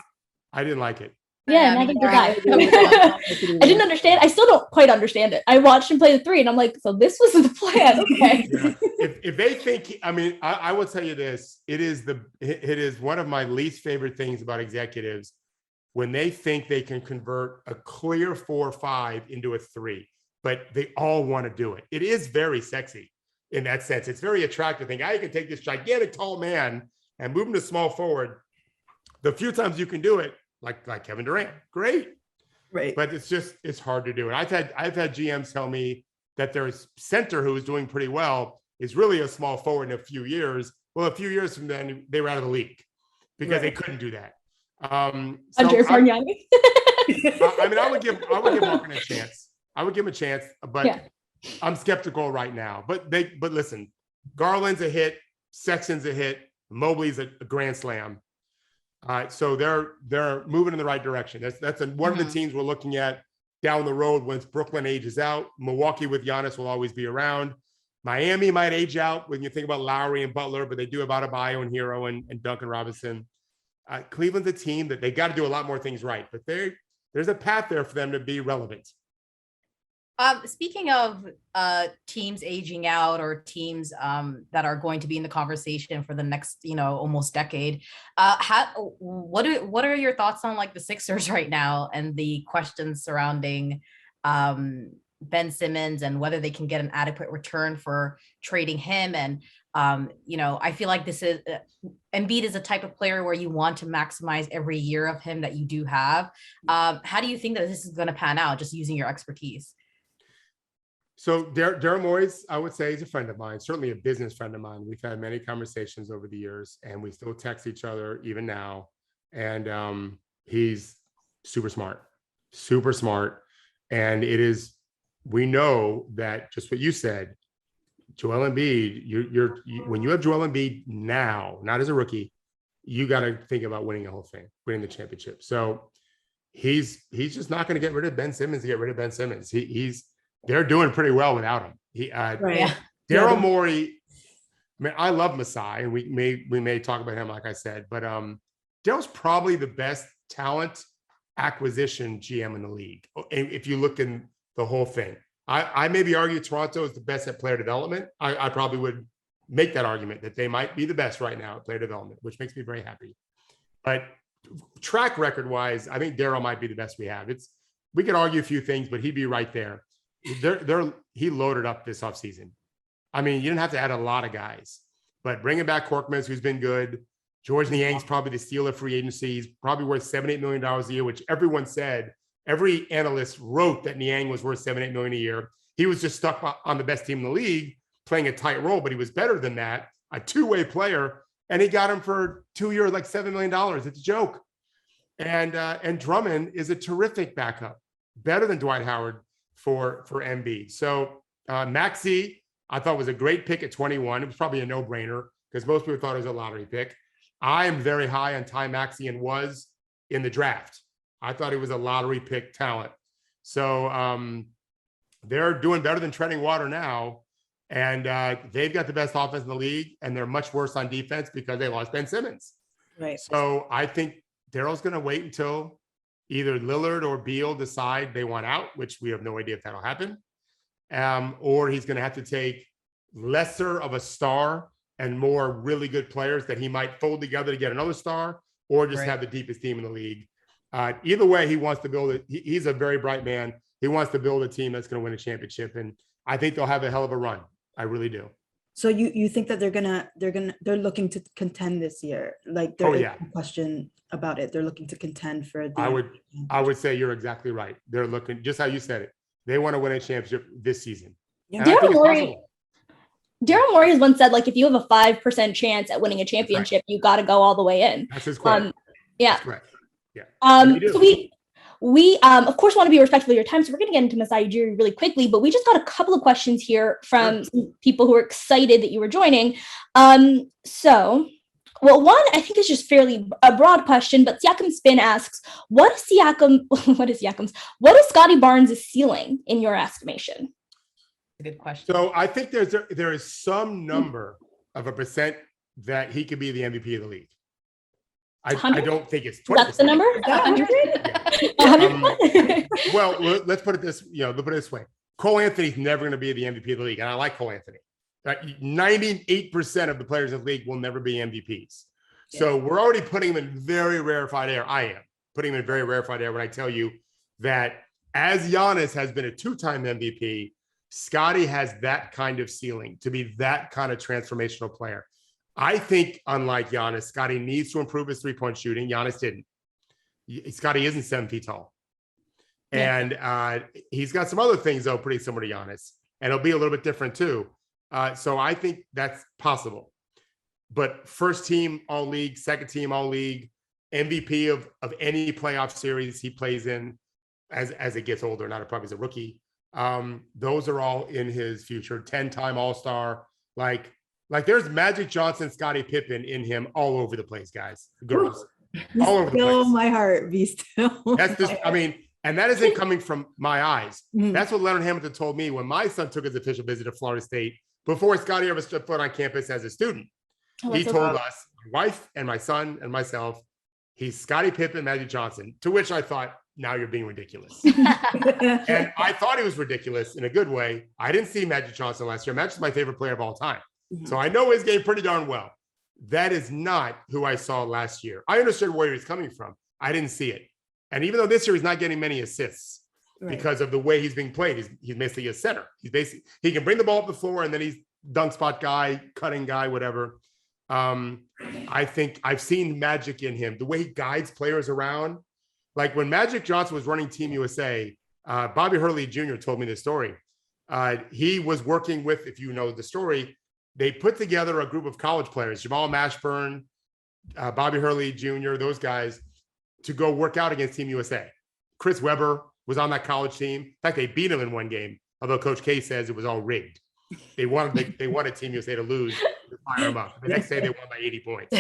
I didn't like it. Yeah, neither did I. I didn't understand. I still don't quite understand it. I watched him play the 3, and I'm like, so this was the plan. Okay. Yeah. If they think, I mean, I will tell you this: it is one of my least favorite things about executives when they think they can convert a clear 4-5 into a 3, but they all want to do it. It is very sexy in that sense. It's very attractive thing. I can take this gigantic tall man and move him to small forward. The few times you can do it, like Kevin Durant, great. Right. But it's hard to do. And I've had GMs tell me that their center who is doing pretty well is really a small forward in a few years. Well, a few years from then, they were out of the league because they couldn't do that. Andre Fargnani. I mean, I would give Markkanen a chance. I would give him a chance, but I'm skeptical right now. But listen, Garland's a hit, Sexton's a hit, Mobley's a grand slam. So they're moving in the right direction. That's one of the teams we're looking at down the road once Brooklyn ages out. Milwaukee with Giannis will always be around. Miami might age out when you think about Lowry and Butler, but they do have Adebayo and Hero and Duncan Robinson. Cleveland's a team that they got to do a lot more things right, but there's a path there for them to be relevant. Speaking of teams aging out or teams that are going to be in the conversation for the next, almost decade, what are your thoughts on like the Sixers right now and the questions surrounding Ben Simmons and whether they can get an adequate return for trading him? And I feel like this is Embiid is a type of player where you want to maximize every year of him that you do have. How do you think that this is going to pan out, just using your expertise? So Daryl Morey's, I would say, is a friend of mine, certainly a business friend of mine. We've had many conversations over the years, and we still text each other even now. And he's super smart. And we know that just what you said, Joel Embiid, when you have Joel Embiid now, not as a rookie, you got to think about winning the whole thing, winning the championship. So he's just not going to get rid of Ben Simmons to get rid of Ben Simmons. They're doing pretty well without him. Daryl Morey. I mean, I love Masai, and we may talk about him, like I said, but Daryl's probably the best talent acquisition GM in the league. If you look in the whole thing, I maybe argue Toronto is the best at player development. I probably would make that argument that they might be the best right now at player development, which makes me very happy. But track record wise, I think Daryl might be the best we have. We could argue a few things, but he'd be right there. He loaded up this offseason. I mean, you didn't have to add a lot of guys, but bringing back Korkmaz, who's been good. George Niang's probably the steal of free agency. He's probably worth $7-8 million a year, which everyone said. Every analyst wrote that Niang was worth $7-8 million a year. He was just stuck on the best team in the league, playing a tight role, but he was better than that, a two-way player, and he got him for 2 years, like $7 million. It's a joke. And Drummond is a terrific backup, better than Dwight Howard for Embiid. So Maxey, I thought was a great pick at 21. It was probably a no-brainer because most people thought it was a lottery pick. I am very high on Ty Maxey and was in the draft. I thought he was a lottery pick talent. So they're doing better than treading water now. And they've got the best offense in the league, and they're much worse on defense because they lost Ben Simmons. Right. So I think Daryl's going to wait until either Lillard or Beal decide they want out, which we have no idea if that'll happen. Or he's going to have to take lesser of a star and more really good players that he might fold together to get another star, or just have the deepest team in the league. Either way, he wants to build it. He's a very bright man. He wants to build a team that's going to win a championship. And I think they'll have a hell of a run. I really do. So you think that they're looking to contend this year? Like there's no question about it. They're looking to contend for the I would say you're exactly right. They're looking, just how you said it. They want to win a championship this season. Yeah. Daryl Morey has once said, like, if you have a 5% chance at winning a championship, you got to go all the way in. That's his quote. Yeah. That's yeah. So we of course want to be respectful of your time, so we're going to get into Masai Ujiri really quickly, but we just got a couple of questions here from people who are excited that you were joining. So one I think is just fairly a broad question, but Siakam Spin asks, what is Scotty Barnes' ceiling in your estimation? A good question. So I think there is some number of a percent that he could be the MVP of the league. I don't think it's 20%. That's the number? 100? Yeah. Well, let's put it this way. Cole Anthony's never going to be the MVP of the league, and I like Cole Anthony. 98% of the players in the league will never be MVPs. Yeah. So we're already putting him in very rarefied air. I am putting him in very rarefied air when I tell you that as Giannis has been a 2-time MVP, Scotty has that kind of ceiling to be that kind of transformational player. I think, unlike Giannis, Scotty needs to improve his three-point shooting. Giannis didn't. Scotty isn't 7 feet tall. Yeah. And he's got some other things, though, pretty similar to Giannis. And it'll be a little bit different, too. So I think that's possible. But first team all-league, second team all-league, MVP of any playoff series he plays in as it gets older, not probably as a rookie. Those are all in his future. 10-time all-star. Like there's Magic Johnson, Scottie Pippen in him all over the place, guys, girls, all over the place. My heart, be still. That's just, I mean, and that isn't coming from my eyes. Mm-hmm. That's what Leonard Hamilton told me when my son took his official visit to Florida State before Scotty ever stepped foot on campus as a student. He told us, my wife and my son and myself, he's Scottie Pippen, Magic Johnson, to which I thought, now you're being ridiculous. And I thought he was ridiculous in a good way. I didn't see Magic Johnson last year. Magic's my favorite player of all time. So I know his game pretty darn well. That is not who I saw last year. I understood where he was coming from. I didn't see it. And even though this year he's not getting many assists because of the way he's being played, he's basically a center. He can bring the ball up the floor and then he's dunk spot guy, cutting guy, whatever. I think I've seen magic in him. The way he guides players around. Like when Magic Johnson was running Team USA, Bobby Hurley Jr. told me this story. He was working with, if you know the story, they put together a group of college players, Jamal Mashburn, Bobby Hurley Jr., those guys, to go work out against Team USA. Chris Webber, was on that college team. In fact, they beat him in one game, although Coach K says it was all rigged. They wanted Team USA to lose to fire him up. The next day they won by 80 points.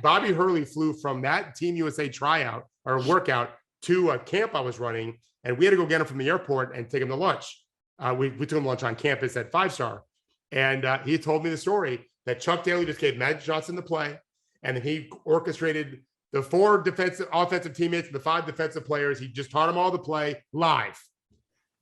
Bobby Hurley flew from that Team USA tryout or workout to a camp I was running, and we had to go get him from the airport and take him to lunch. We took him lunch on campus at 5-Star, and he told me the story that Chuck Daly just gave Magic Johnson the play, and then he orchestrated the 4 offensive teammates and the 5 defensive players. He just taught them all the play live,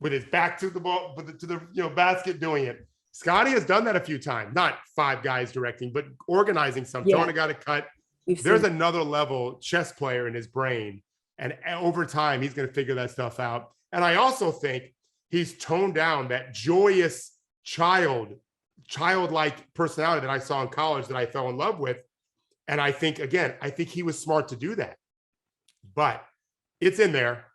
with his back to the ball, to the basket, doing it. Scottie has done that a few times, not 5 guys directing, but organizing some, throwing a guy to cut. There's another level chess player in his brain. And over time, he's going to figure that stuff out. And I also think he's toned down that joyous childlike personality that I saw in college that I fell in love with. And I think he was smart to do that. But it's in there.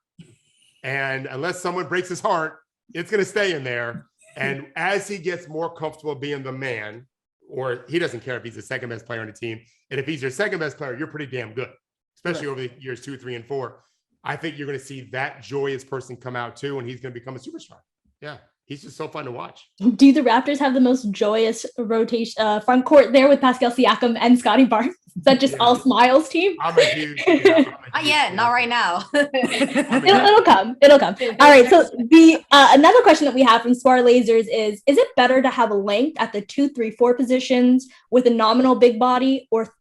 And unless someone breaks his heart, it's going to stay in there. And as he gets more comfortable being the man, or he doesn't care if he's the second best player on the team. And if he's your second best player, you're pretty damn good, especially over the years 2, 3, and 4. I think you're going to see that joyous person come out too, and he's going to become a superstar. Yeah. He's just so fun to watch. Do the Raptors have the most joyous rotation front court there with Pascal Siakam and Scottie Barnes? Is that just all smiles team? Not yet, not right now. It'll come. All right. So the another question that we have from Square Lasers is it better to have a length at the 2, 3, 4 positions with a nominal big body, or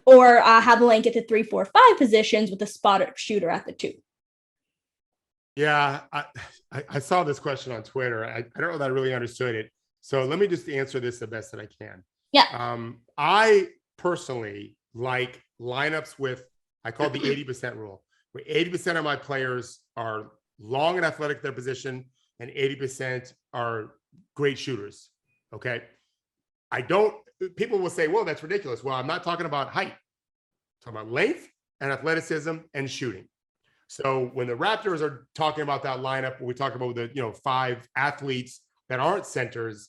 have a length at the 3, 4, 5 positions with a spot shooter at the 2? Yeah, I saw this question on Twitter. I don't know that I really understood it. So let me just answer this the best that I can. Yeah. I personally like lineups with, I call it the 80% rule, where 80% of my players are long and athletic at their position, and 80% are great shooters. Okay. People will say, well, that's ridiculous. Well, I'm not talking about height. I'm talking about length and athleticism and shooting. So when the Raptors are talking about that lineup, we talk about the 5 athletes that aren't centers.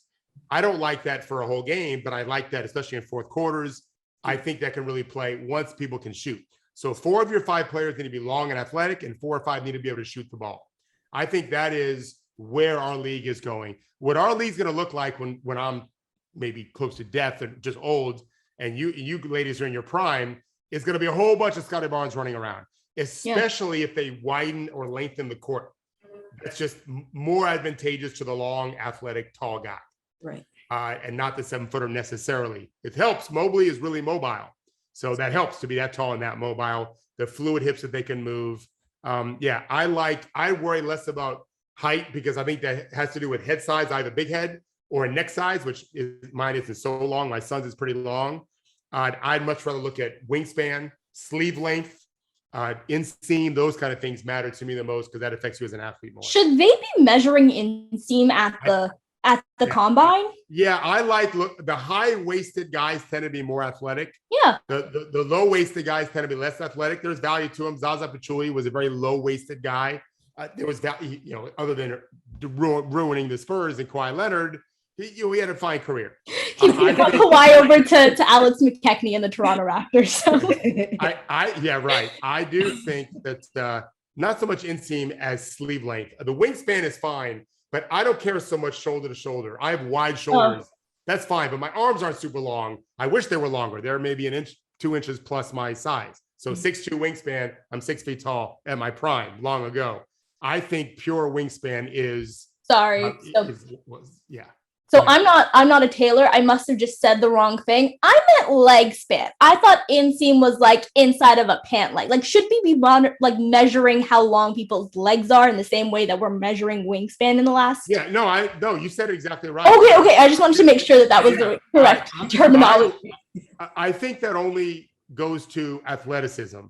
I don't like that for a whole game, but I like that, especially in fourth quarters. I think that can really play once people can shoot. So 4 of your 5 players need to be long and athletic, and 4 or 5 need to be able to shoot the ball. I think that is where our league is going. What our league's going to look like when I'm maybe close to death and just old, and you ladies are in your prime, is going to be a whole bunch of Scottie Barnes running around, especially if they widen or lengthen the court. That's just more advantageous to the long, athletic, tall guy. Right. And not the 7-footer necessarily. It helps. Mobley is really mobile. So that helps to be that tall and that mobile. The fluid hips that they can move. I worry less about height, because I think that has to do with head size, either big head or a neck size, which mine isn't so long. My son's is pretty long. I'd much rather look at wingspan, sleeve length, inseam. Those kind of things matter to me the most, because that affects you as an athlete more. Should they be measuring inseam at the combine? Yeah, I like the high-waisted guys tend to be more athletic. Yeah. The low-waisted guys tend to be less athletic. There's value to them. Zaza Pachulia was a very low-waisted guy. There was value, other than ruining the Spurs and Kawhi Leonard, he had a fine career. He brought Kawhi over to Alex McKechnie and the Toronto Raptors. So. I do think that not so much inseam as sleeve length. The wingspan is fine, but I don't care so much shoulder to shoulder. I have wide shoulders. That's fine, but my arms aren't super long. I wish they were longer. They're maybe 1 inch, 2 inches plus my size. So 6'2" wingspan. I'm 6 feet tall at my prime long ago. I think pure wingspan is. Sorry. Yeah. So I'm not a tailor. I must have just said the wrong thing. I meant leg span. I thought inseam was like inside of a pant leg. Like, should we be measuring how long people's legs are in the same way that we're measuring wingspan in the last? Yeah, no, you said it exactly right. Okay. I just wanted to make sure that was the correct terminology. I think that only goes to athleticism.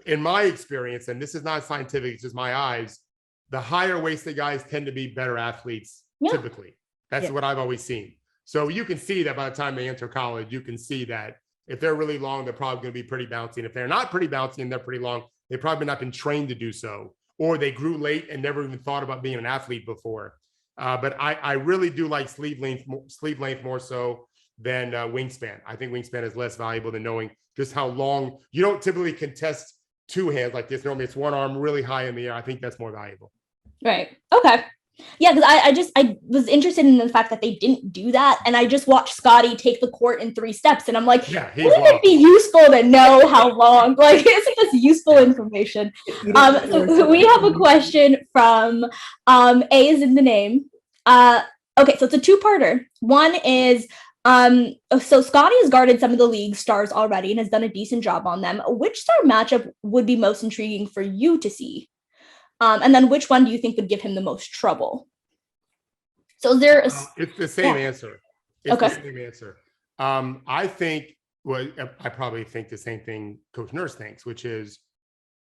In my experience, and this is not scientific, it's just my eyes, the higher waisted guys tend to be better athletes typically. That's what I've always seen. So you can see that by the time they enter college, you can see that if they're really long, they're probably going to be pretty bouncy. And if they're not pretty bouncy and they're pretty long, they've probably not been trained to do so, or they grew late and never even thought about being an athlete before. But I really do like sleeve length more so than wingspan. I think wingspan is less valuable than knowing just how long. You don't typically contest two hands like this. Normally it's one arm really high in the air. I think that's more valuable. Right. Okay. Yeah, because I was interested in the fact that they didn't do that, and I just watched Scottie take the court in 3 steps, and I'm like, wouldn't it be useful to know how long? Like, isn't this useful information? So we have a question from A is in the name. Okay, so it's a 2-parter. One is so Scottie has guarded some of the league stars already and has done a decent job on them. Which star matchup would be most intriguing for you to see? And then which one do you think would give him the most trouble? So is there it's the same answer. It's the same answer. I think I probably think the same thing Coach Nurse thinks, which is,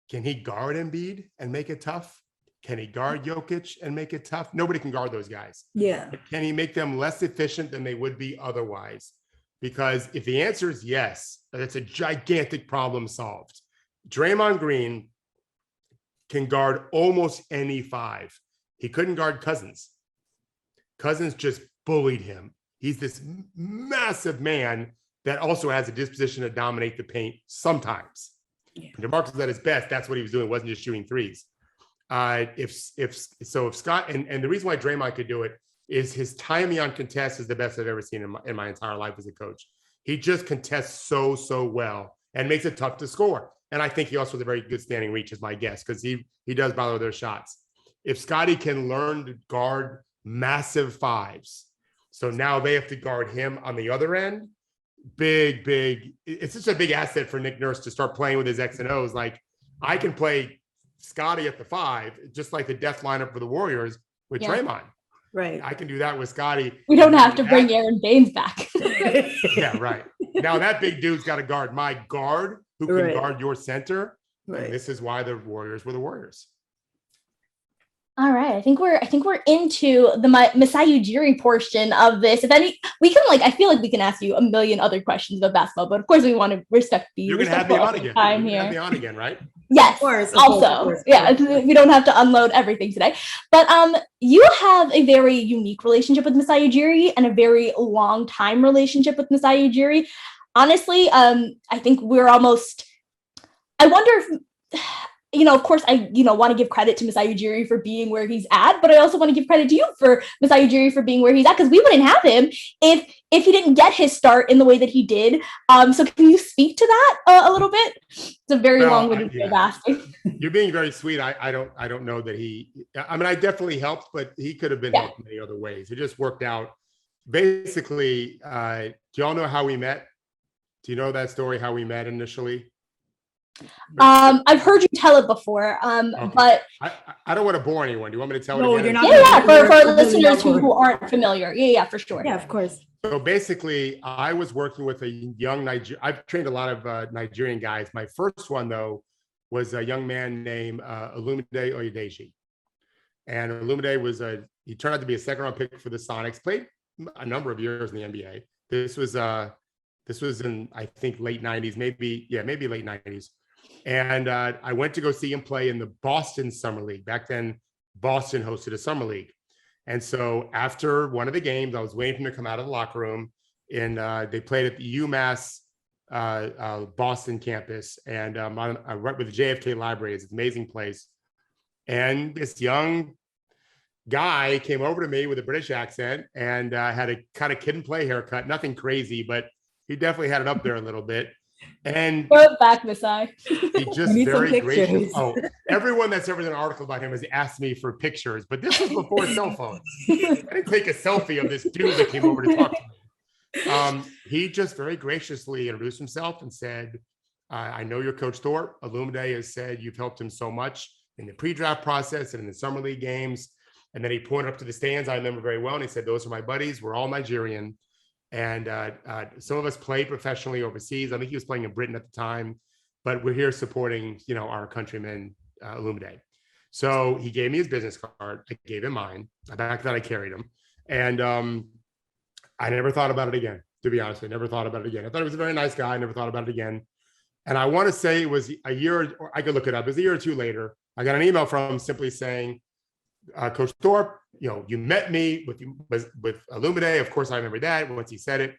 can he guard Embiid and make it tough? Can he guard Jokic and make it tough? Nobody can guard those guys. Yeah. But can he make them less efficient than they would be otherwise? Because if the answer is yes, that's a gigantic problem solved. Draymond Green can guard almost any 5. He couldn't guard Cousins. Cousins just bullied him. He's this massive man that also has a disposition to dominate the paint sometimes. Yeah. DeMarcus was at his best. That's what he was doing. It wasn't just shooting threes. If Scott, and the reason why Draymond could do it is his timing on contests is the best I've ever seen in my entire life as a coach. He just contests so well and makes it tough to score. And I think he also has a very good standing reach, is my guess, because he does bother their shots. If Scottie can learn to guard massive 5s, so now they have to guard him on the other end, big. It's just a big asset for Nick Nurse to start playing with his X and O's. Like, I can play Scottie at the 5, just like the death lineup for the Warriors with Draymond. Right. I can do that with Scottie. We don't have to bring Aaron Baines back. Yeah, right. Now that big dude's got to guard my guard, who can guard your center. Right. And this is why the Warriors were the Warriors. All right. I think we're into the Masai Ujiri portion of this. If any, we can I feel like we can ask you a million other questions about basketball, but of course we want to respect the. You're going to have me on again. Time here. Have me on again, right? Yes. Of course. Also, yeah, we don't have to unload everything today. But you have a very unique relationship with Masai Ujiri and a very long time relationship with Masai Ujiri. Honestly, I think we're almost. I wonder if. Of course, I, want to give credit to Masai Ujiri for being where he's at, but I also want to give credit to you for Masai Ujiri for being where he's at, because we wouldn't have him if he didn't get his start in the way that he did. So can you speak to that a little bit? It's a very long-winded way of asking. You're being very sweet. I don't know that I definitely helped, but he could have been helped in many other ways. It just worked out. Basically, do y'all know how we met? Do you know that story, how we met initially? I've heard you tell it before, okay. But I don't want to bore anyone. Do you want me to tell it again? You're not. Yeah, for listeners who aren't familiar. Yeah, for sure. Yeah, of course. So basically, I was working with a young I've trained a lot of Nigerian guys. My first one, though, was a young man named Olumide Oyedeji. And Olumide he turned out to be a second-round pick for the Sonics, played a number of years in the NBA. This was in, I think, late 90s, maybe late 90s. And I went to go see him play in the Boston Summer League. Back then, Boston hosted a summer league. And so after one of the games, I was waiting for him to come out of the locker room, and they played at the UMass Boston campus. And right with the JFK Library. It's an amazing place. And this young guy came over to me with a British accent and had a kind of kid and play haircut. Nothing crazy, but he definitely had it up there a little bit. And throw it back, Masai. He just very gracious. Oh, everyone that's ever done an article about him has asked me for pictures, but this was before cell phones. I didn't take a selfie of this dude that came over to talk to me. He just very graciously introduced himself and said, I know you're Coach Thorpe. Olumide has said you've helped him so much in the pre-draft process and in the summer league games. And then he pointed up to the stands. I remember very well. And he said, those are my buddies. We're all Nigerian. And some of us play professionally overseas. I think he was playing in Britain at the time, but we're here supporting, our countryman, Olumide. So he gave me his business card. I gave him mine. Back then I carried him. And I never thought about it again, to be honest. I never thought about it again. I thought he was a very nice guy. I never thought about it again. And I want to say it was a year, or I could look it up. It was a year or two later. I got an email from him simply saying, Coach Thorpe, you met me with Olumide. Of course, I remember that. Once he said it,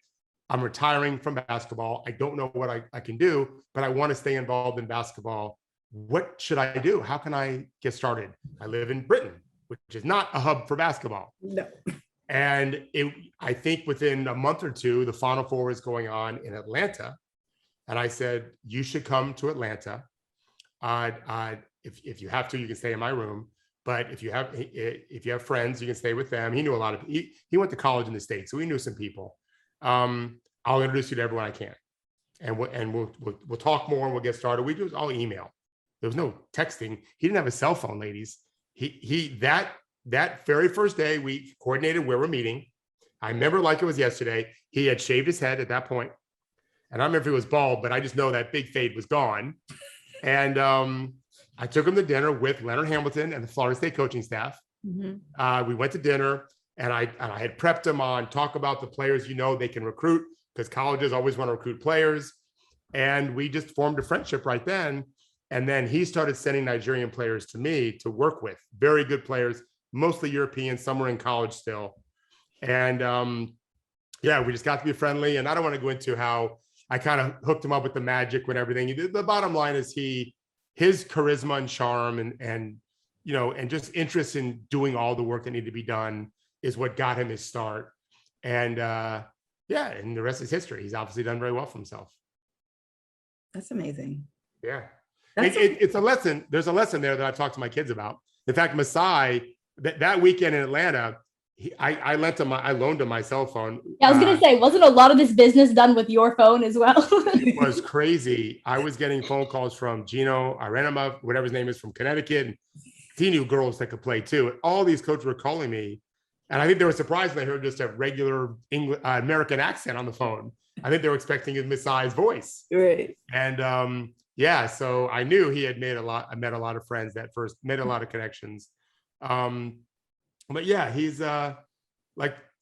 I'm retiring from basketball. I don't know what I can do, but I want to stay involved in basketball. what should I do? How can I get started? I live in Britain, which is not a hub for basketball. No. And I think within a month or two, the Final Four was going on in Atlanta. And I said, you should come to Atlanta. If you have to, you can stay in my room. But if you have friends, you can stay with them. He knew a lot of, he went to college in the States, so he knew some people. I'll introduce you to everyone I can. And we'll talk more and we'll get started. We do it all email. There was no texting. He didn't have a cell phone, ladies. That very first day, we coordinated where we're meeting. I remember like it was yesterday. He had shaved his head at that point. And I don't remember if he was bald, but I just know that big fade was gone. And I took him to dinner with Leonard Hamilton and the Florida State coaching staff. Mm-hmm. We went to dinner, and I had prepped him on talk about the players they can recruit, because colleges always want to recruit players. And we just formed a friendship right then. And then he started sending Nigerian players to me to work with, very good players, mostly European, some were in college still. And we just got to be friendly. And I don't want to go into how I kind of hooked him up with the magic and everything. The bottom line is his charisma and charm and just interest in doing all the work that needed to be done is what got him his start. And and the rest is history. He's obviously done very well for himself. That's amazing. Yeah. It's a lesson. There's a lesson there that I've talked to my kids about. In fact, Masai, that weekend in Atlanta, I loaned him my cell phone. Yeah, I was going to say, wasn't a lot of this business done with your phone as well? It was crazy. I was getting phone calls from Gino Arenema, whatever his name is, from Connecticut. He knew girls that could play too. All these coaches were calling me. And I think they were surprised when they heard just a regular American accent on the phone. I think they were expecting Masai's voice. Right. And so I knew he had met a lot of friends that first, made a lot of connections. But yeah, he's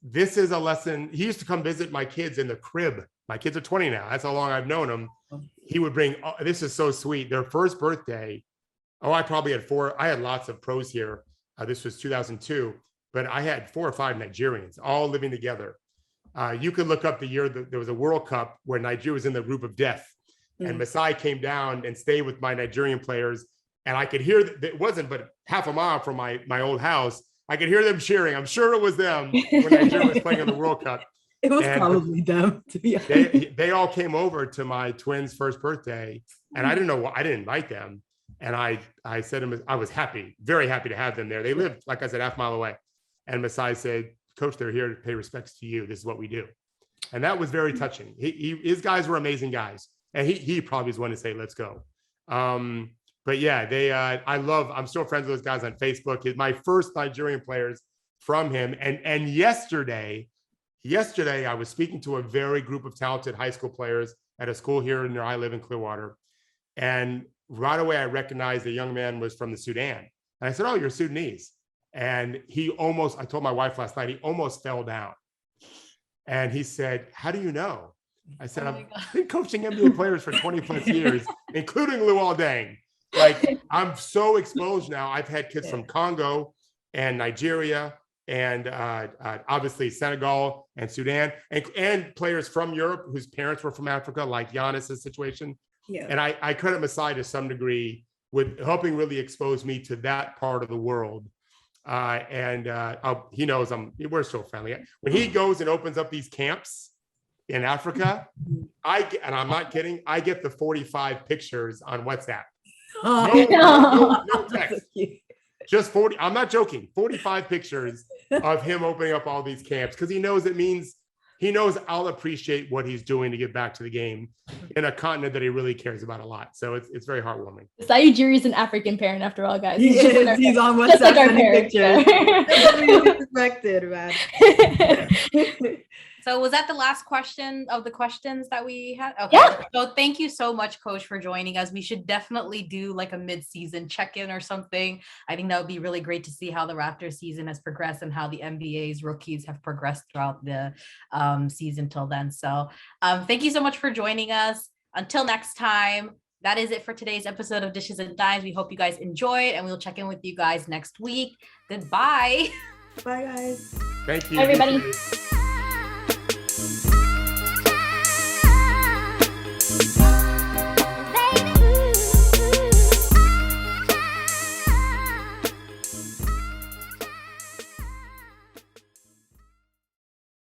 this is a lesson. He used to come visit my kids in the crib. My kids are 20 now. That's how long I've known him. He would bring, this is so sweet. Their first birthday. I probably had 4. I had lots of pros here. This was 2002, but I had 4 or 5 Nigerians all living together. You could look up the year that there was a World Cup where Nigeria was in the group of death. And Masai came down and stayed with my Nigerian players. And I could hear that it wasn't but half a mile from my old house. I could hear them cheering. I'm sure it was them when Nigeria was playing in the World Cup. It was probably them, to be honest. They all came over to my twins' first birthday. And I didn't know why I didn't invite them. And I said to them, I was happy, very happy to have them there. They lived, like I said, half a mile away. And Masai said, Coach, they're here to pay respects to you. This is what we do. And that was very touching. His guys were amazing guys. And he probably is one to say, let's go. But yeah, I'm still friends with those guys on Facebook. My first Nigerian players from him. And yesterday I was speaking to a very group of talented high school players at a school here near I live in Clearwater. And right away, I recognized the young man was from the Sudan. And I said, oh, you're Sudanese. And I told my wife last night, he almost fell down. And he said, how do you know? I said, I've been coaching NBA players for 20 plus years, including Luol Deng. Like, I'm so exposed now. I've had kids from Congo and Nigeria and obviously Senegal and Sudan and players from Europe whose parents were from Africa, like Giannis's situation. Yeah. And I credit Masai to some degree with helping really expose me to that part of the world. He knows we're so friendly. When he goes and opens up these camps in Africa, and I'm not kidding, I get the 45 pictures on WhatsApp. No text. Just 40. I'm not joking. 45 pictures of him opening up all these camps because he knows I'll appreciate what he's doing to get back to the game in a continent that he really cares about a lot. So it's very heartwarming. Sayujiri is an African parent after all, guys. He's on WhatsApp like sending pictures. That's really expected, man. So was that the last question of the questions that we had? Okay. Yeah. So thank you so much, Coach, for joining us. We should definitely do like a mid-season check-in or something. I think that would be really great to see how the Raptors season has progressed and how the NBA's rookies have progressed throughout the season till then. So thank you so much for joining us. Until next time, that is it for today's episode of Dishes and Dimes. We hope you guys enjoyed, and we'll check in with you guys next week. Goodbye. Bye, guys. Thank you. Bye, everybody.